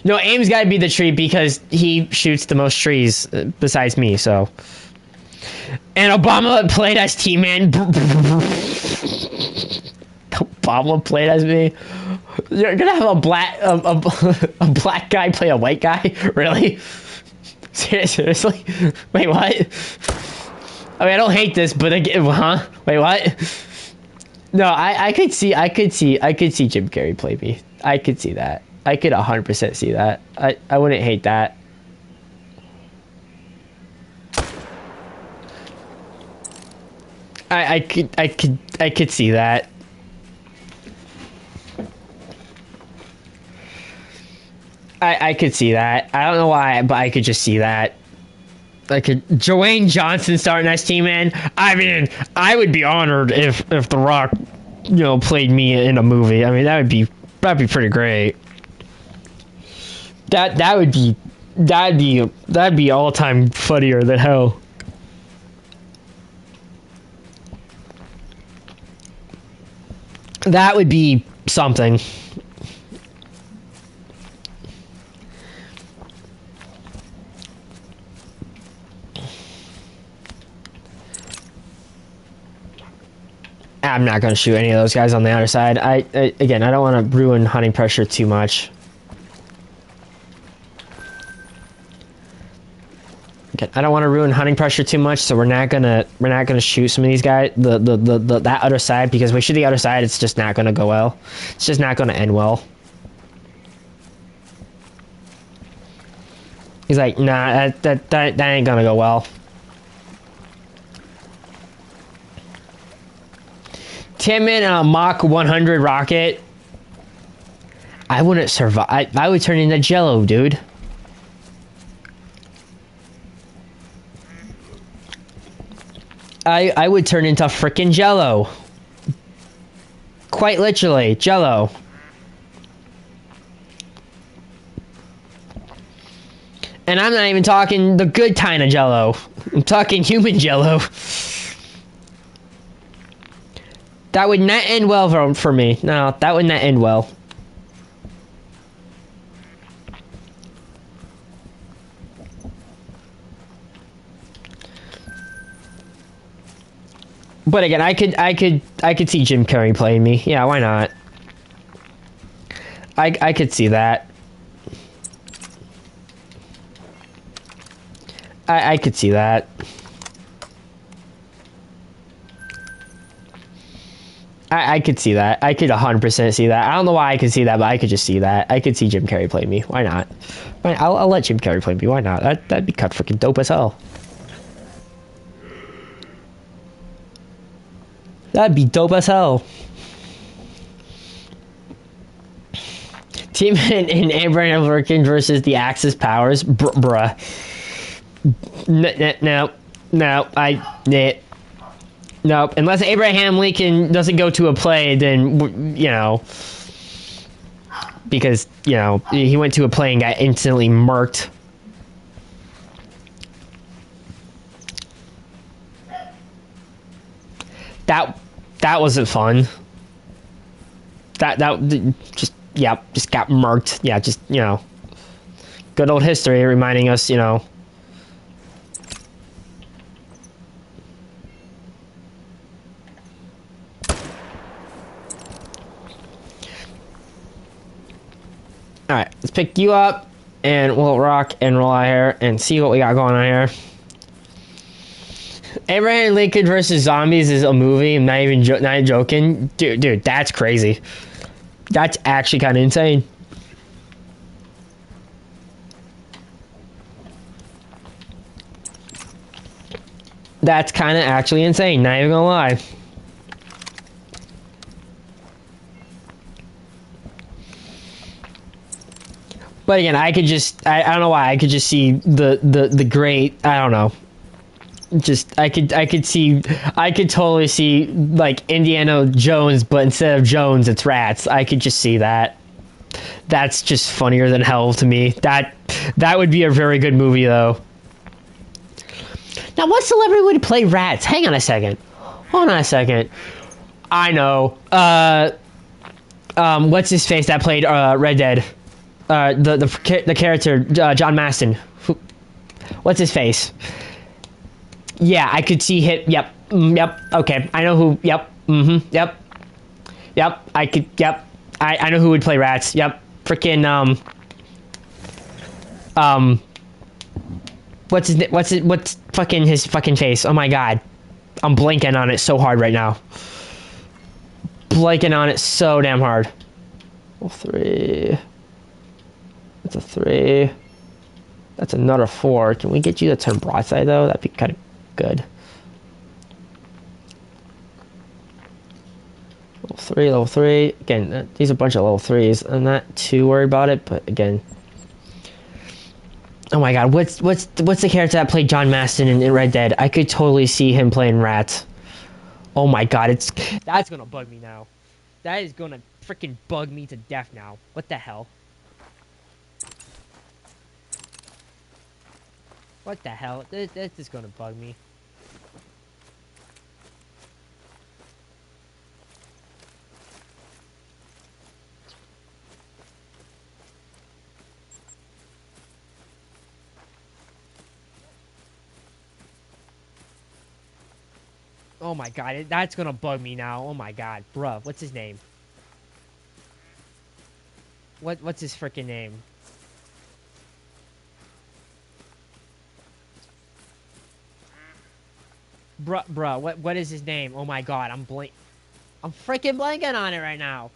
No, Aim's got to be the tree because he shoots the most trees besides me, so. And Obama played as T-Man. Obama played as me. You're gonna have a black guy play a white guy? Really? Seriously? Wait, what? I mean, I don't hate this, but again, huh? Wait, what? No, I could see Jim Carrey play me. I could see that. I could 100% see that. I wouldn't hate that. I could see that. I could see that. I don't know why, but I could just see that. Like a Dwayne Johnson starting next team, man. I mean, I would be honored if The Rock, played me in a movie. I mean, that'd be pretty great. That'd be all time funnier than hell. That would be something. I'm not going to shoot any of those guys on the outer side. Again, I don't want to ruin hunting pressure too much. Again, I don't want to ruin hunting pressure too much, so we're not gonna shoot some of these guys that other side, because if we shoot the other side, it's just not gonna go well. It's just not gonna end well. He's like, nah, that ain't gonna go well. Timon and a Mach 100 rocket. I wouldn't survive. I would turn into Jello, dude. I would turn into frickin' Jello. Quite literally, Jello. And I'm not even talking the good kind of Jello. I'm talking human Jello. That would not end well for me. No, that would not end well. But again, I could see Jim Carrey playing me. Yeah, why not? I could see that. I could see that. I could see that. I could 100% see that. I don't know why I could see that, but I could just see that. I could see Jim Carrey play me. Why not? I'll let Jim Carrey play me. Why not? That'd be cut freaking dope as hell. That'd be dope as hell. Team in Abraham Lincoln versus the Axis powers. Bruh. Nope. Unless Abraham Lincoln doesn't go to a play, then, because, he went to a play and got instantly murked. That wasn't fun. That just got murked. Yeah, just, good old history reminding us, Alright, let's pick you up, and we'll rock and roll out here and see what we got going on here. Abraham Lincoln versus Zombies is a movie. I'm not even joking. Dude, that's crazy. That's actually kind of insane. That's kind of actually insane. Not even gonna lie. But again, I don't know why, I could just see the great, I don't know. Just, I could totally see, like, Indiana Jones, but instead of Jones, it's rats. I could just see that. That's just funnier than hell to me. That would be a very good movie, though. Now, what celebrity would play rats? Hang on a second. Hold on a second. I know. What's his face that played Red Dead? The character, John Maston. What's his face? Yeah, I could see him. Yep. Yep. Okay. I know who. Yep. Yep. Yep. I could. Yep. I know who would play rats. Yep. Freaking what's fucking his fucking face? Oh my god. I'm blanking on it so hard right now. Blanking on it so damn hard. Well, 3. That's a 3. That's another 4. Can we get you to turn broadside though? That'd be kind of good. Level 3. Again, these are a bunch of level 3s. I'm not too worried about it, but again. Oh my god, what's the character that played John Maston in Red Dead? I could totally see him playing Rat. Oh my god, that's gonna bug me now. That is gonna freaking bug me to death now. What the hell? What the hell? This is gonna bug me. Oh my god, that's gonna bug me now. Oh my god, bruh, what's his name? What's his freaking name? Bruh, what is his name? Oh my god, I'm freaking blanking on it right now.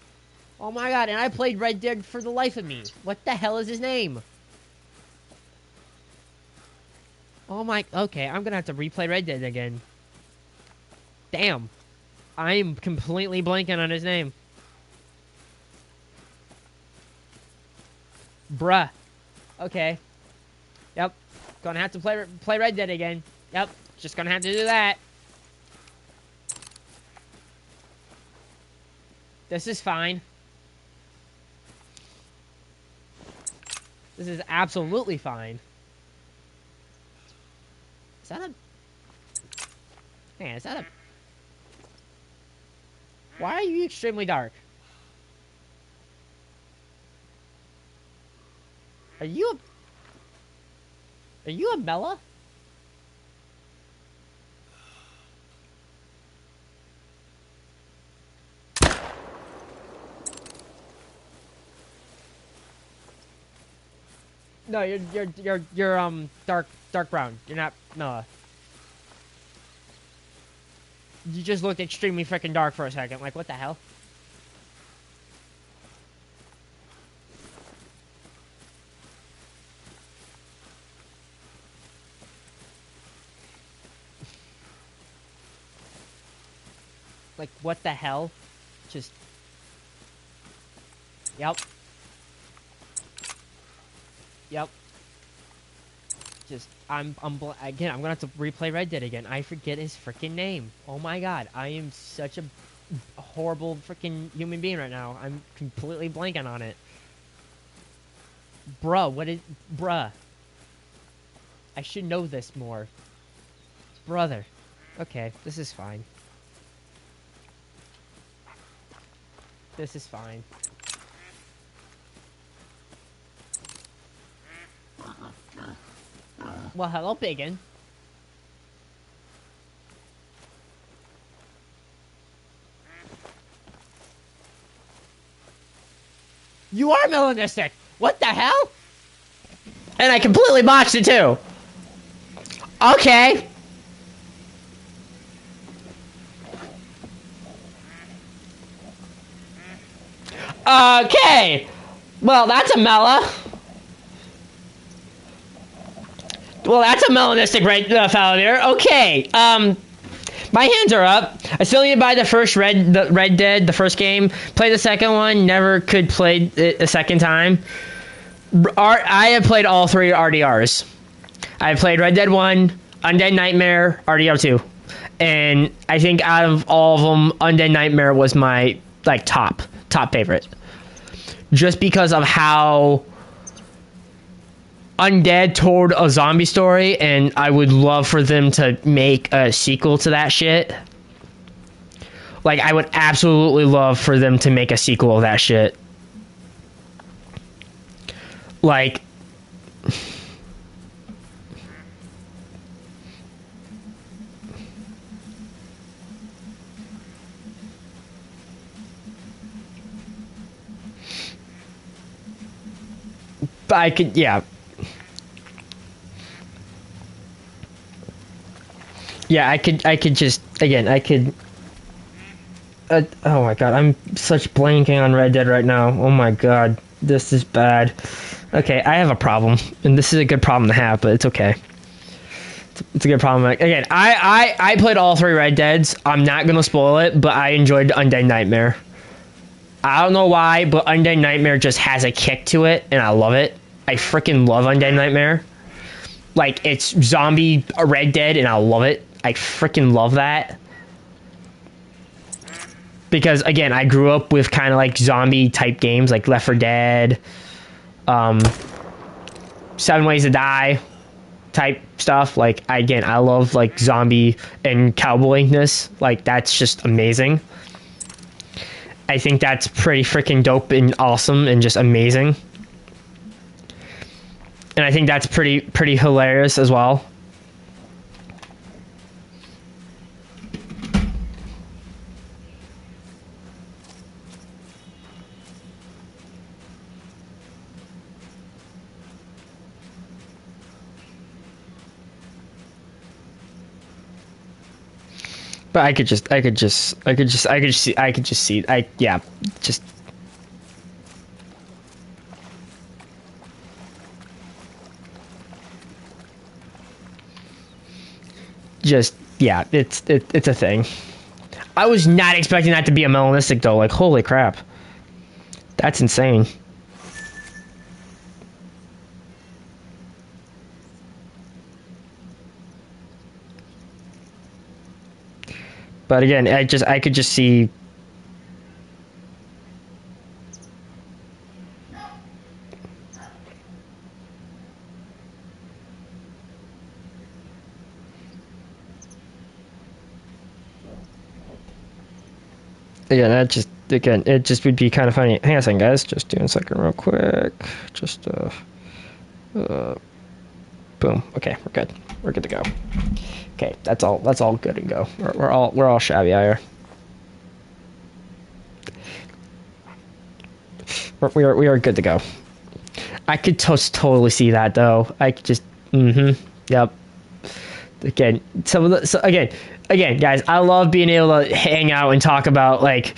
Oh my god, and I played Red Dead for the life of me. What the hell is his name? Oh my, okay, I'm gonna have to replay Red Dead again. Damn. I am completely blanking on his name. Bruh. Okay. Yep. Gonna have to play Red Dead again. Yep. Just gonna have to do that. This is fine. This is absolutely fine. Is that a... Man, is that a... Why are you extremely dark? Are you a Mela? No, you're dark brown. You're not Mela. You just looked extremely freaking dark for a second. Like, what the hell? Like, what the hell? Just... Yep. Yep. Just, again, I'm gonna have to replay Red Dead again. I forget his freaking name. Oh my god, I am such a horrible freaking human being right now. I'm completely blanking on it. Bruh. I should know this more. Brother. Okay, this is fine. This is fine. Well, hello, Biggin. You are melanistic! What the hell? And I completely botched it, too! Okay! Okay! Well, that's a Mela. Well, that's a melanistic fellow there. Okay, my hands are up. I still need to buy the first Red Dead, the first game. Play the second one. Never could play it a second time. I have played all three RDRs. I've played Red Dead 1, Undead Nightmare, RDR 2. And I think out of all of them, Undead Nightmare was my, like, top favorite. Just because of how Undead told a zombie story, and I would love for them to make a sequel to that shit. Like, I would absolutely love for them to make a sequel of that shit. Like... But I could, yeah. Yeah, I could just, again, I could... oh my god, I'm such blanking on Red Dead right now. Oh my god, this is bad. Okay, I have a problem, and this is a good problem to have, but it's okay. It's a good problem. Again, I played all three Red Deads. I'm not gonna spoil it, but I enjoyed Undead Nightmare. I don't know why, but Undead Nightmare just has a kick to it, and I love it. I freaking love Undead Nightmare. like it's zombie Red Dead, and I love it. I freaking love that. Because again, I grew up with kind of like zombie type games like Left 4 Dead, 7 Ways to Die type stuff. Like again, I love like zombie and cowboyness. Like that's just amazing. I think that's pretty freaking dope and awesome and just amazing. And I think that's pretty hilarious as well. But I could just see, yeah, just. Just, yeah, it's a thing. I was not expecting that to be a melanistic though, like, holy crap. That's insane. But again, I could just see. Again, it just would be kind of funny. Hang on a second, guys. Just doing a second real quick. Just, boom. Okay, we're good. We're good to go. Okay, that's all good to go. We're all shabby here. We are good to go. I could totally see that though. I could just yep. Again, again, guys, I love being able to hang out and talk about like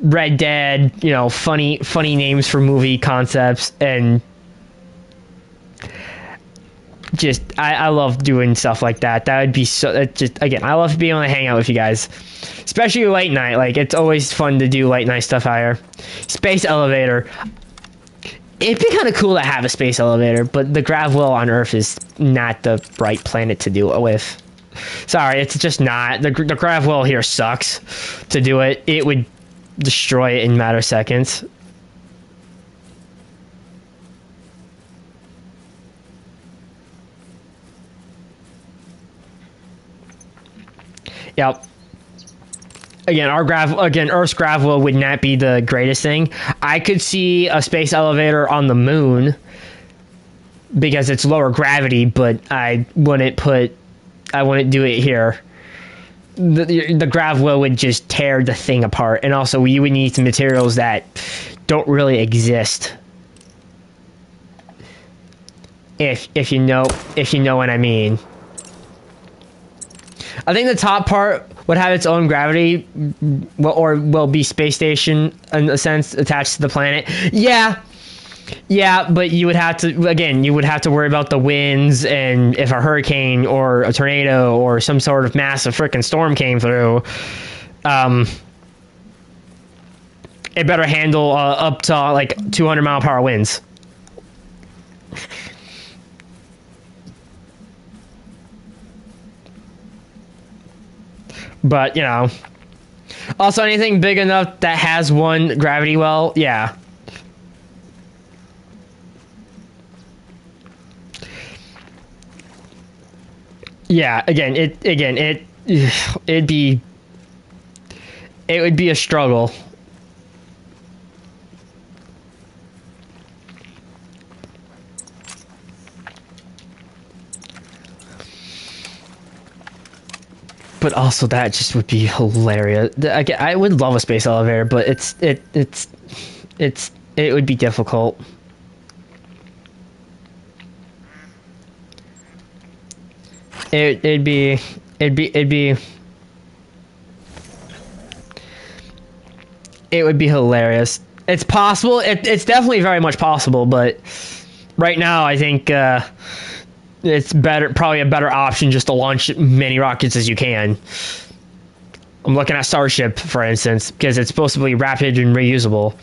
Red Dead, you know, funny names for movie concepts, and just I love doing stuff like that. That would be so. Just again, I love being able to hang out with you guys, especially late night. Like it's always fun to do late night stuff here. Space elevator. It'd be kind of cool to have a space elevator, but the Gravwell on Earth is not the right planet to do it with. Sorry, it's just not. The Gravwell here sucks to do it. It would destroy it in a matter of seconds. Yep. Again, Earth's Gravwell would not be the greatest thing. I could see a space elevator on the moon because it's lower gravity, but I wouldn't do it here. The Gravwell would just tear the thing apart, and also you would need some materials that don't really exist. If you know what I mean. I think the top part would have its own gravity, or will be space station in a sense attached to the planet. Yeah, but you would have to worry about the winds, and if a hurricane or a tornado or some sort of massive freaking storm came through, it better handle up to like 200-mile-per-hour winds. But, you know, also anything big enough that has one gravity well, yeah. Yeah, it would be a struggle. But also that just would be hilarious. I would love a space elevator, but it would be difficult. It'd be hilarious. It's possible. It's definitely very much possible, but right now I think it's probably a better option just to launch many rockets as you can. I'm looking at Starship, for instance, because it's supposed to be rapid and reusable.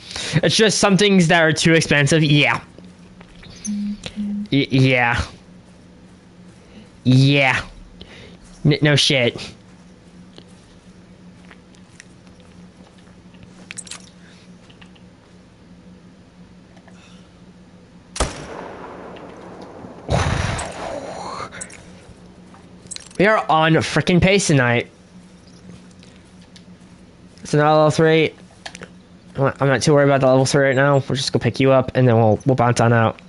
It's just some things that are too expensive. Yeah. Yeah. Yeah. No shit. We are on freaking pace tonight. It's another level 3. I'm not too worried about the level 3 right now. We're just gonna pick you up and then we'll bounce on out.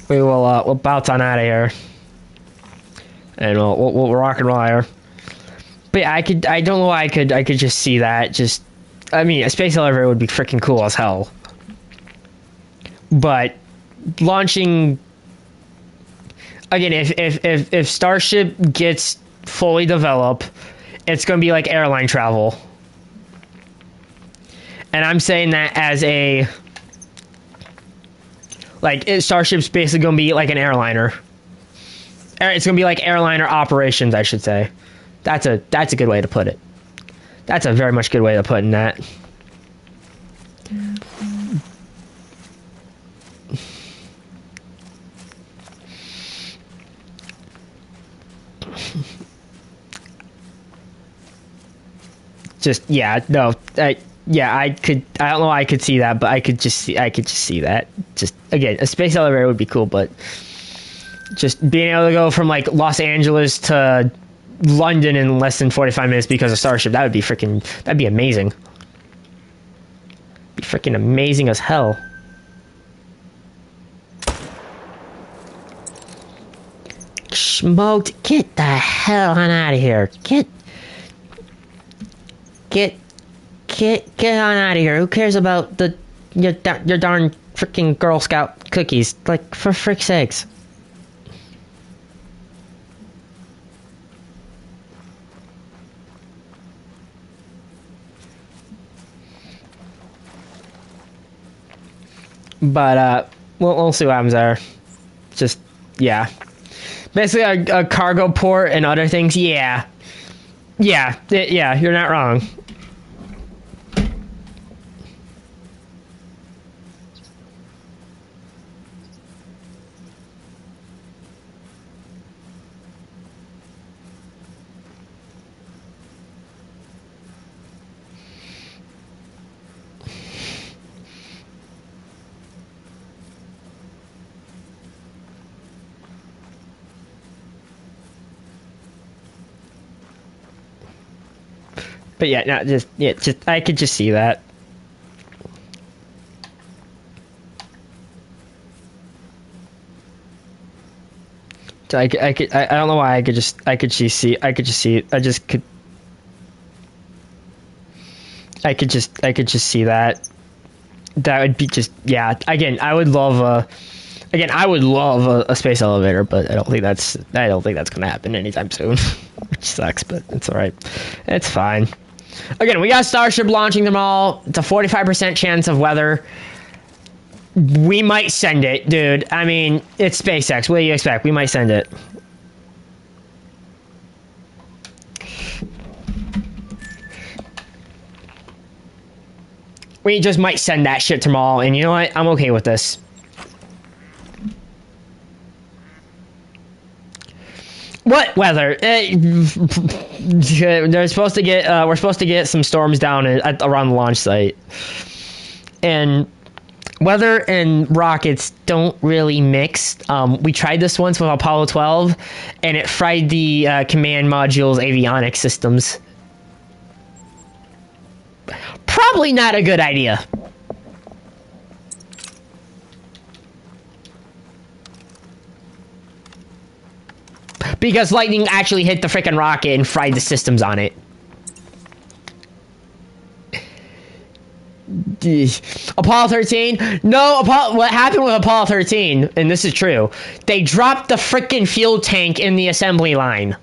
We'll bounce on out of here. And we'll rock and roll here. But yeah, I don't know why I could just see that. I mean, a space elevator would be freaking cool as hell. But launching again, if Starship gets fully developed, it's going to be like airline travel. And I'm saying that as a Starship's basically going to be like an airliner. It's going to be like airliner operations, I should say. That's a good way to put it. That's a very much good way of putting that. I don't know why I could see that, but I could just see that. Just again, a space elevator would be cool, but just being able to go from like Los Angeles to London in less than 45 minutes because of Starship, that'd be amazing. Be freaking amazing as hell. Smoked, get the hell on out of here. Get on out of here. Who cares about your darn freaking Girl Scout cookies? Like, for frick's sakes. But we'll see what happens there. Just yeah, basically a cargo port and other things. Yeah. You're not wrong. But yeah, I could just see that. I don't know why I could just see that. That would be just, yeah. Again, I would love a space elevator, but I don't think that's gonna happen anytime soon. Which sucks, but it's alright. It's fine. Again, we got Starship launching them all. It's a 45% chance of weather. We might send it, dude. I mean, it's SpaceX. What do you expect? We might send it. We just might send that shit tomorrow, and you know what? I'm okay with this. What weather? They're supposed to get. We're supposed to get some storms down around the launch site, and weather and rockets don't really mix. We tried this once with Apollo 12, and it fried the command module's avionics systems. Probably not a good idea. Because lightning actually hit the frickin' rocket and fried the systems on it. Apollo 13? No, what happened with Apollo 13, and this is true, they dropped the frickin' fuel tank in the assembly line.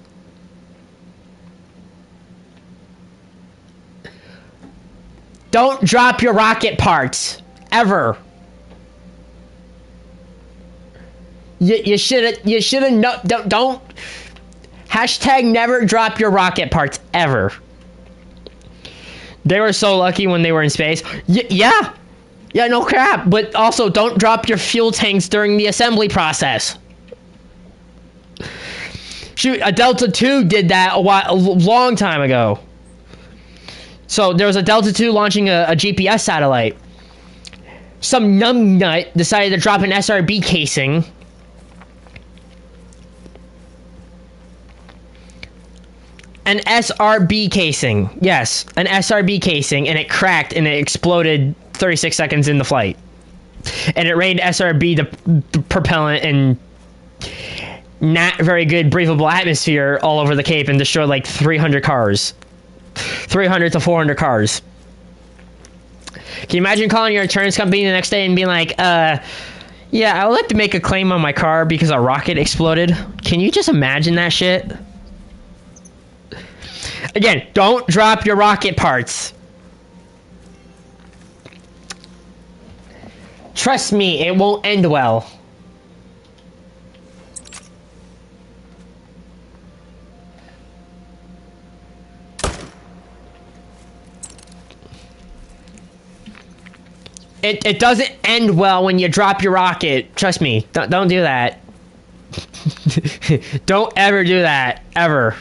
Don't drop your rocket parts. Ever. You should've don't hashtag never drop your rocket parts ever. They were so lucky when they were in space. Yeah. Yeah, no crap, but also don't drop your fuel tanks during the assembly process. Shoot, a Delta II did that a long time ago. So there was a Delta II launching a GPS satellite. Some numbnut decided to drop an SRB casing. An SRB casing. Yes, an SRB casing, and it cracked and it exploded 36 seconds in the flight. And it rained SRB, the propellant, and not very good breathable atmosphere all over the Cape and destroyed like 300 cars. 300 to 400 cars. Can you imagine calling your insurance company the next day and being like, yeah, I would like to make a claim on my car because a rocket exploded? Can you just imagine that shit? Again, don't drop your rocket parts. Trust me, it won't end well. It doesn't end well when you drop your rocket. Trust me. Don't do that. Don't ever do that. Ever.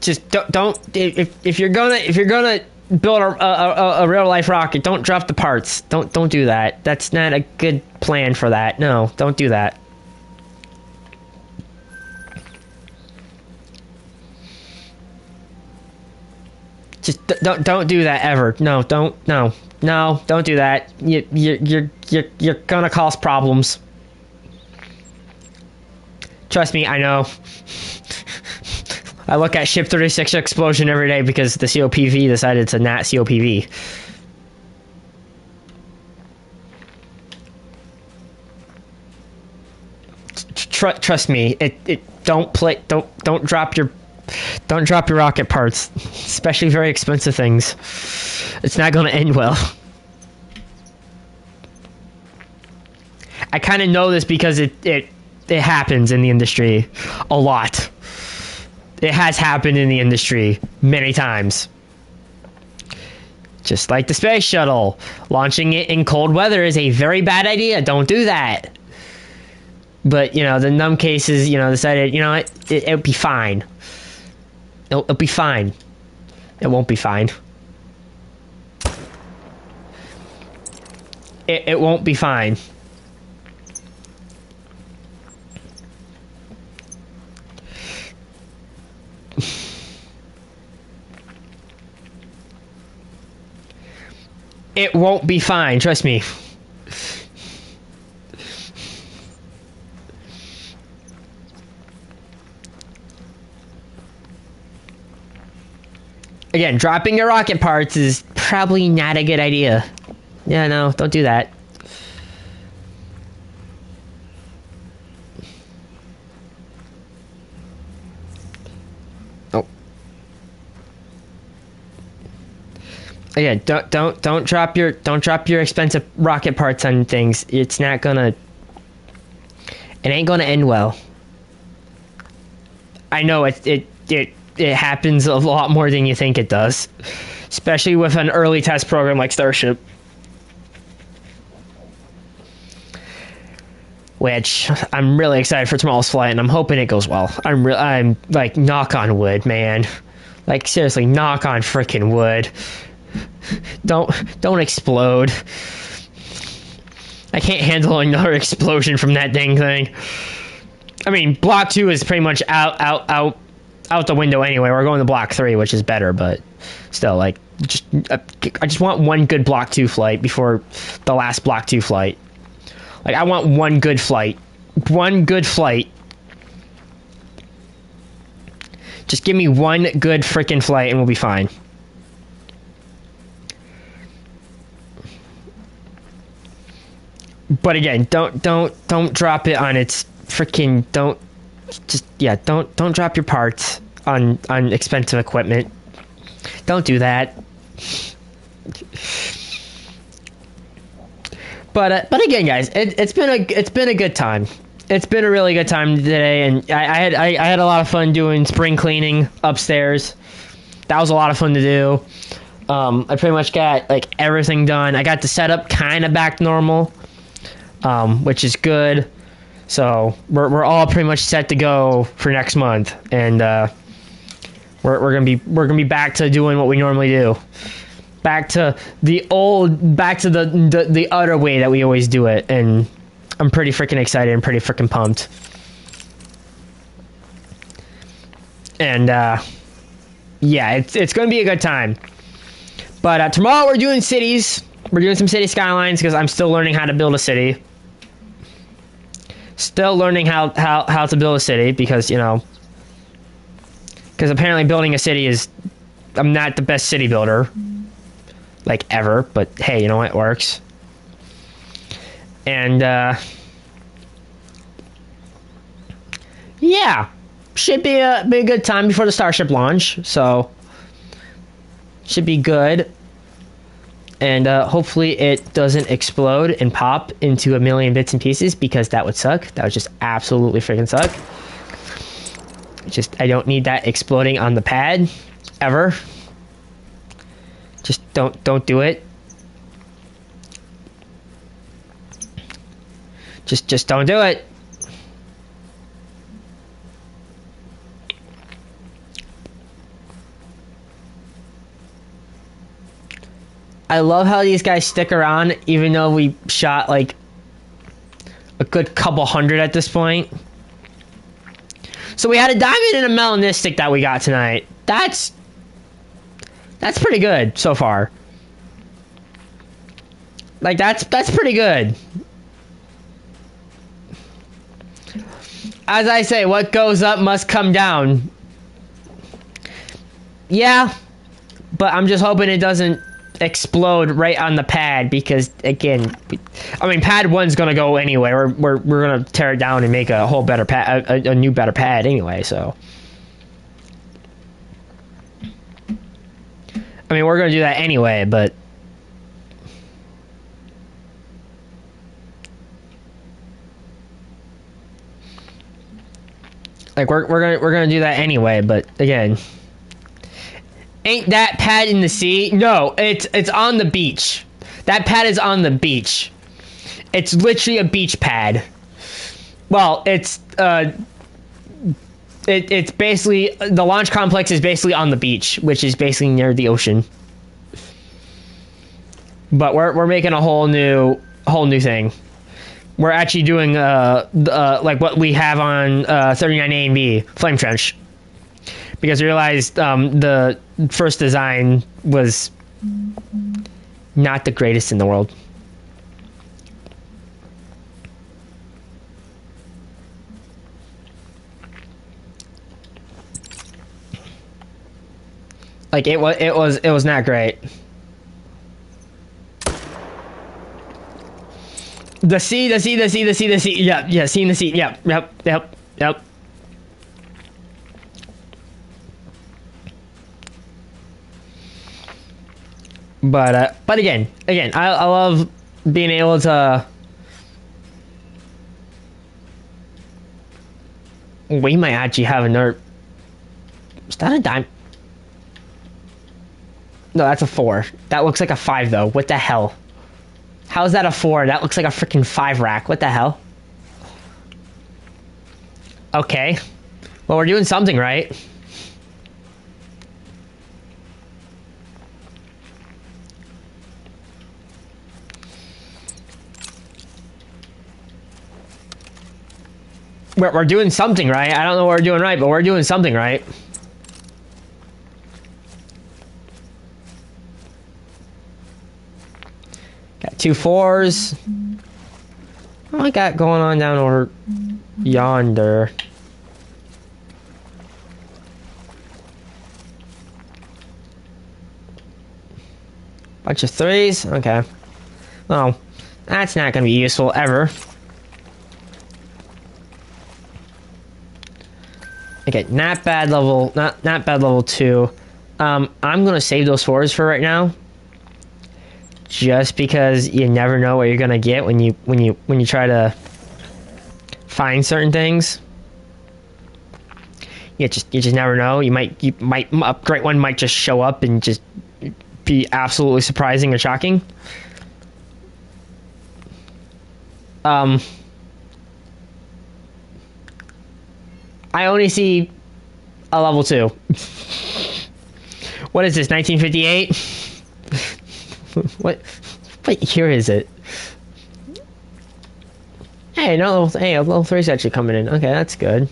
Just don't if you're gonna build a real life rocket, don't drop the parts. Don't do that. That's not a good plan for that. No, don't do that. Just don't do that ever. No, don't do that. You're gonna cause problems. Trust me, I know. I look at Ship 36 explosion every day because the COPV decided to not COPV. Trust me, don't drop your rocket parts, especially very expensive things. It's not going to end well. I kind of know this because it happens in the industry a lot. It has happened in the industry many times. Just like the space shuttle. Launching it in cold weather is a very bad idea. Don't do that. But, you know, the numb cases, you know, decided, you know what, it'll be fine. It'll be fine. It won't be fine. It won't be fine. It won't be fine, trust me. Again, dropping your rocket parts is probably not a good idea. Yeah, no, don't do that. Again, don't drop your expensive rocket parts on things. It's not gonna. It ain't gonna end well. I know it happens a lot more than you think it does, especially with an early test program like Starship. Which I'm really excited for tomorrow's flight, and I'm hoping it goes well. I'm like, knock on wood, man. Like, seriously, knock on freaking wood. Don't explode. I can't handle another explosion from that dang thing. I mean, Block 2 is pretty much out the window anyway. We're going to Block 3, which is better, but still, like, I just want one good Block 2 flight before the last Block 2 flight. Like, I want one good flight. One good flight. Just give me one good freaking flight and we'll be fine. But again, don't drop it on its freaking don't drop your parts on expensive equipment. Don't do that. But again, guys, it's been a good time. It's been a really good time today, and I had a lot of fun doing spring cleaning upstairs. That was a lot of fun to do. I pretty much got like everything done. I got the setup kind of back normal, which is good. So we're all pretty much set to go for next month, and we're gonna be back to doing what we normally do. Back to the other way that we always do it, and I'm pretty freaking excited and pretty freaking pumped. And yeah, it's gonna be a good time. But tomorrow we're doing cities. We're doing some city skylines because I'm still learning how to build a city. Still learning how to build a city because, you know, because apparently building a city is, I'm not the best city builder, like ever, but hey, you know what, it works. And yeah, should be a good time before the Starship launch, so should be good. And hopefully it doesn't explode and pop into a million bits and pieces, because that would suck. That would just absolutely freaking suck. I don't need that exploding on the pad ever. Just don't do it. Just don't do it. I love how these guys stick around, even though we shot like a good couple hundred at this point. So we had a diamond and a melanistic that we got tonight. That's pretty good so far. Like that's pretty good. As I say, what goes up must come down. Yeah, but I'm just hoping it doesn't explode right on the pad, because again, I mean, pad 1's gonna go anyway. We're gonna tear it down and make a whole better pad, a new better pad anyway. So I mean, we're gonna do that anyway, but like we're gonna do that anyway. But again, ain't that pad in the sea? No, it's on the beach. That pad is on the beach. It's literally a beach pad. Well, it's basically, the launch complex is basically on the beach, which is basically near the ocean. But we're making a whole new thing. We're actually doing like what we have on 39A and B, Flame Trench. Because we realized the first design was not the greatest in the world. Like it was not great. The sea. Yeah, sea in the sea. Yep. But again, I love being able to. We might actually have another. Is that a dime? No, that's a 4. That looks like a 5 though. What the hell? How is that a 4? That looks like a freaking 5 rack. What the hell? Okay. Well, we're doing something right. We're doing something right. I don't know what we're doing right, but we're doing something right. Got 2 4s. What I got going on down over yonder? Bunch of 3s. Okay. Well, that's not going to be useful ever. Okay, not bad level 2. I'm gonna save those 4s for right now, just because you never know what you're gonna get when you try to find certain things. You just never know. You might a great one might just show up and just be absolutely surprising or shocking. I only see a level 2. What is this, 1958? What year is it? Hey, no, hey, level 3 is actually coming in. Okay, that's good.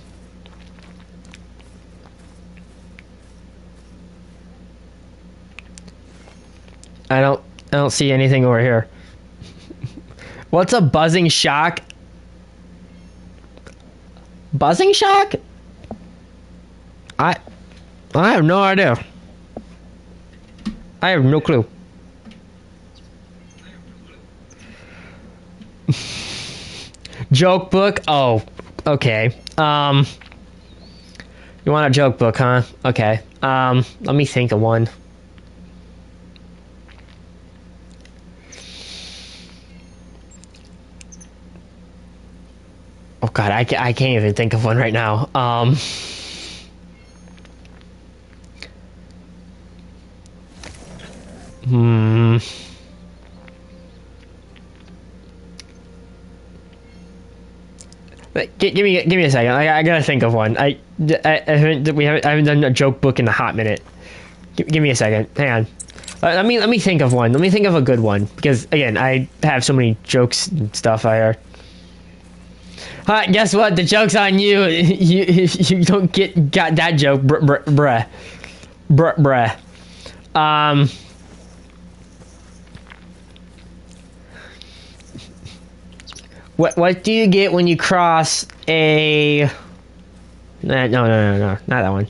I don't see anything over here. What's a buzzing shock? Buzzing shock? I have no idea. I have no clue. Joke book? Oh, okay. You want a joke book, huh? Okay. Let me think of one. Oh god, I can't even think of one right now. Give me a second. I gotta think of one. I haven't done a joke book in a hot minute. Give me a second. Hang on. Let me think of one. Let me think of a good one, because again, I have so many jokes and stuff I heard. Guess what? The joke's on you. You don't got that joke, bruh. What do you get when you cross a? No, not that one.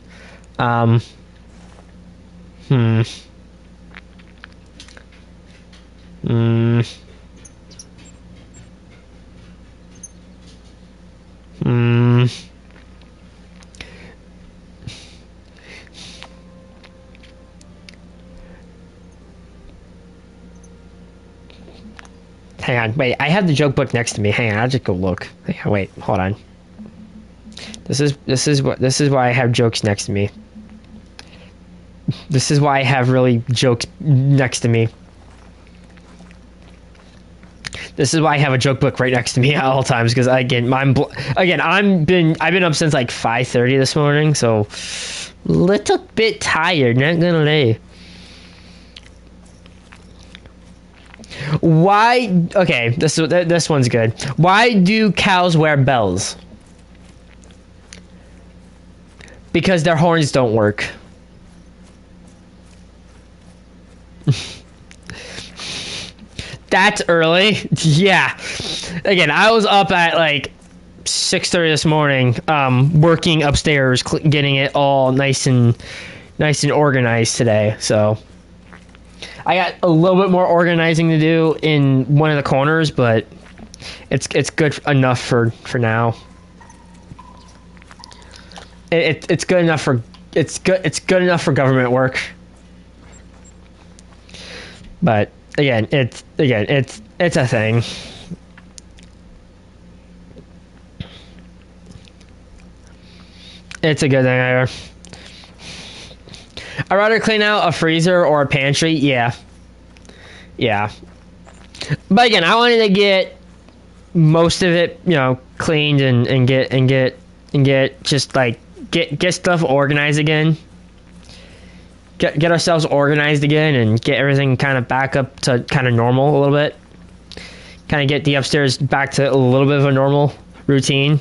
Hang on, wait, I have the joke book next to me. Hang on, I'll just go look. Hang on, wait, hold on. This is why I have jokes next to me. This is why I have really jokes next to me. This is why I have a joke book right next to me at all times, because I've been up since like 5:30 this morning, so little bit tired, not gonna lie. Why? Okay, this one's good. Why do cows wear bells? Because their horns don't work. That's early. Yeah. Again, I was up at like 6:30 this morning, working upstairs, getting it all nice and organized today. So I got a little bit more organizing to do in one of the corners, but it's good enough for now. It's good enough for it's good enough for government work. But again, it's a thing. It's a good thing. I'd rather clean out a freezer or a pantry. Yeah. But again, I wanted to get most of it, cleaned and get just like get stuff organized again. Get ourselves organized again and get everything kind of back up to kind of normal a little bit. Kind of get the upstairs back to a little bit of a normal routine.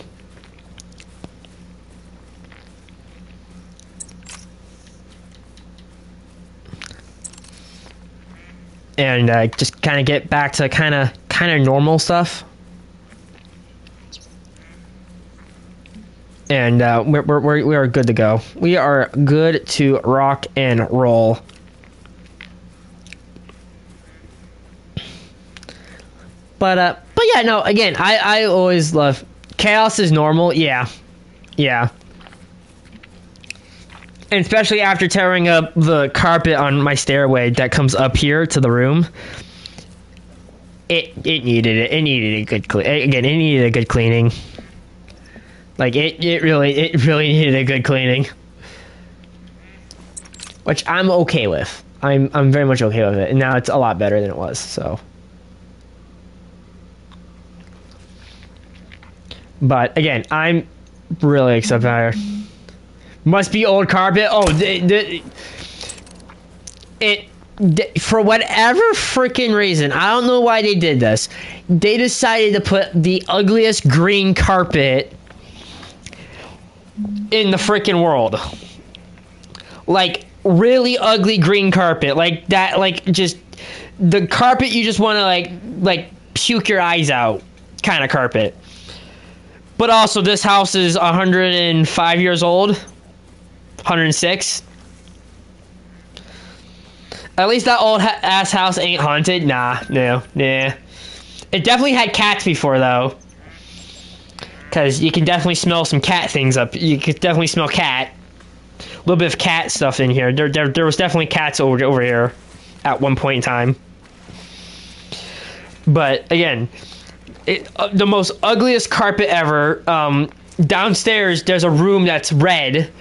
And just kind of get back to kind of normal stuff. And we are good to go. We are good to rock and roll. But yeah, no. Again, I always love chaos is normal. Yeah. And especially after tearing up the carpet on my stairway that comes up here to the room. it needed it. It needed a good again. It needed a good cleaning. Like it really needed a good cleaning, which I'm okay with. I'm very much okay with it, and now it's a lot better than it was. So, but again, I'm really excited about it. Must be old carpet. Oh, for whatever freaking reason, I don't know why they did this. They decided to put the ugliest green carpet in the freaking world. Like, really ugly green carpet. Like that, like, just the carpet you just want to, like, puke your eyes out kind of carpet. But also, this house is 105 years old. 106. At least that old ass house ain't haunted. Nah. It definitely had cats before, though. Because you can definitely smell some cat things up. You could definitely smell cat. A little bit of cat stuff in here. There was definitely cats over here at one point in time. But, again, the most ugliest carpet ever. Downstairs, there's a room that's red.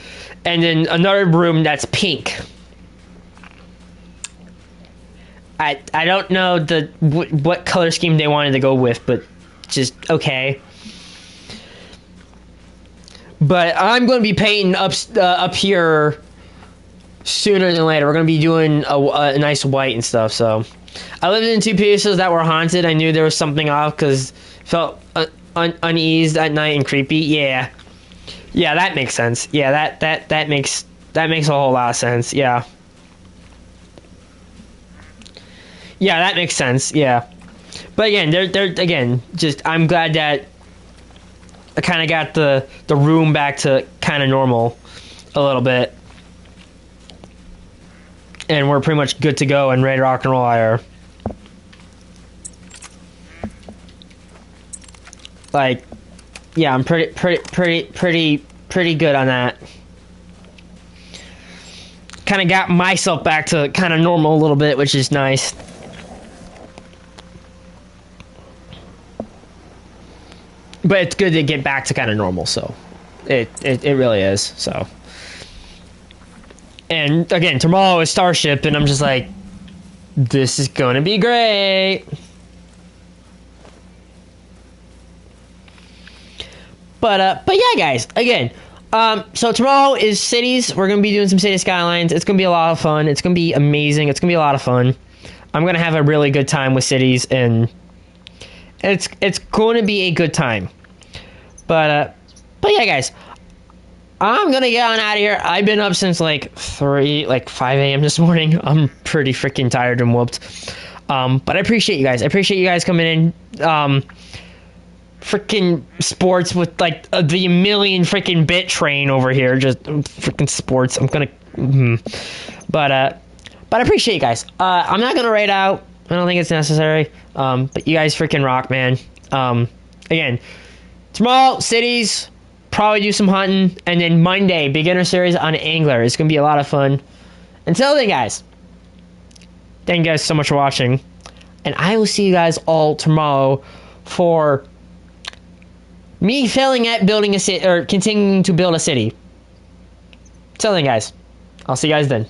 And then another room that's pink. I don't know what color scheme they wanted to go with, but just okay. But I'm going to be painting up here sooner than later. We're going to be doing a nice white and stuff. So I lived in 2 pieces that were haunted. I knew there was something off because felt uneased at night and creepy. Yeah, that makes sense. Yeah, that makes a whole lot of sense. Yeah, that makes sense. Yeah, but again, they're just I'm glad that I kind of got the room back to kind of normal a little bit, and we're pretty much good to go and ready to rock and roll here. Like, yeah, I'm pretty good on that. Kind of got myself back to kind of normal a little bit, which is nice. But it's good to get back to kind of normal, so it really is. So, and again, tomorrow is Starship, and I'm just like, this is gonna be great. But yeah, guys, again, so tomorrow is cities. We're gonna be doing some city skylines. It's gonna be a lot of fun. It's gonna be amazing. It's gonna be a lot of fun. I'm gonna have a really good time with cities, and it's going to be a good time. But yeah, guys, I'm gonna get on out of here. I've been up since like 5 a.m. this morning. I'm pretty freaking tired and whooped. But I appreciate you guys. I appreciate you guys coming in. Freaking sports with like the million freaking bit train over here. Just freaking sports. I'm gonna. But I appreciate you guys. I'm not gonna raid out. I don't think it's necessary. But you guys freaking rock, man. Again, tomorrow, cities, probably do some hunting. And then Monday, beginner series on Angler. It's going to be a lot of fun. Until then, guys, thank you guys so much for watching. And I will see you guys all tomorrow for me failing at building a city, or continuing to build a city. Until then, guys, I'll see you guys then.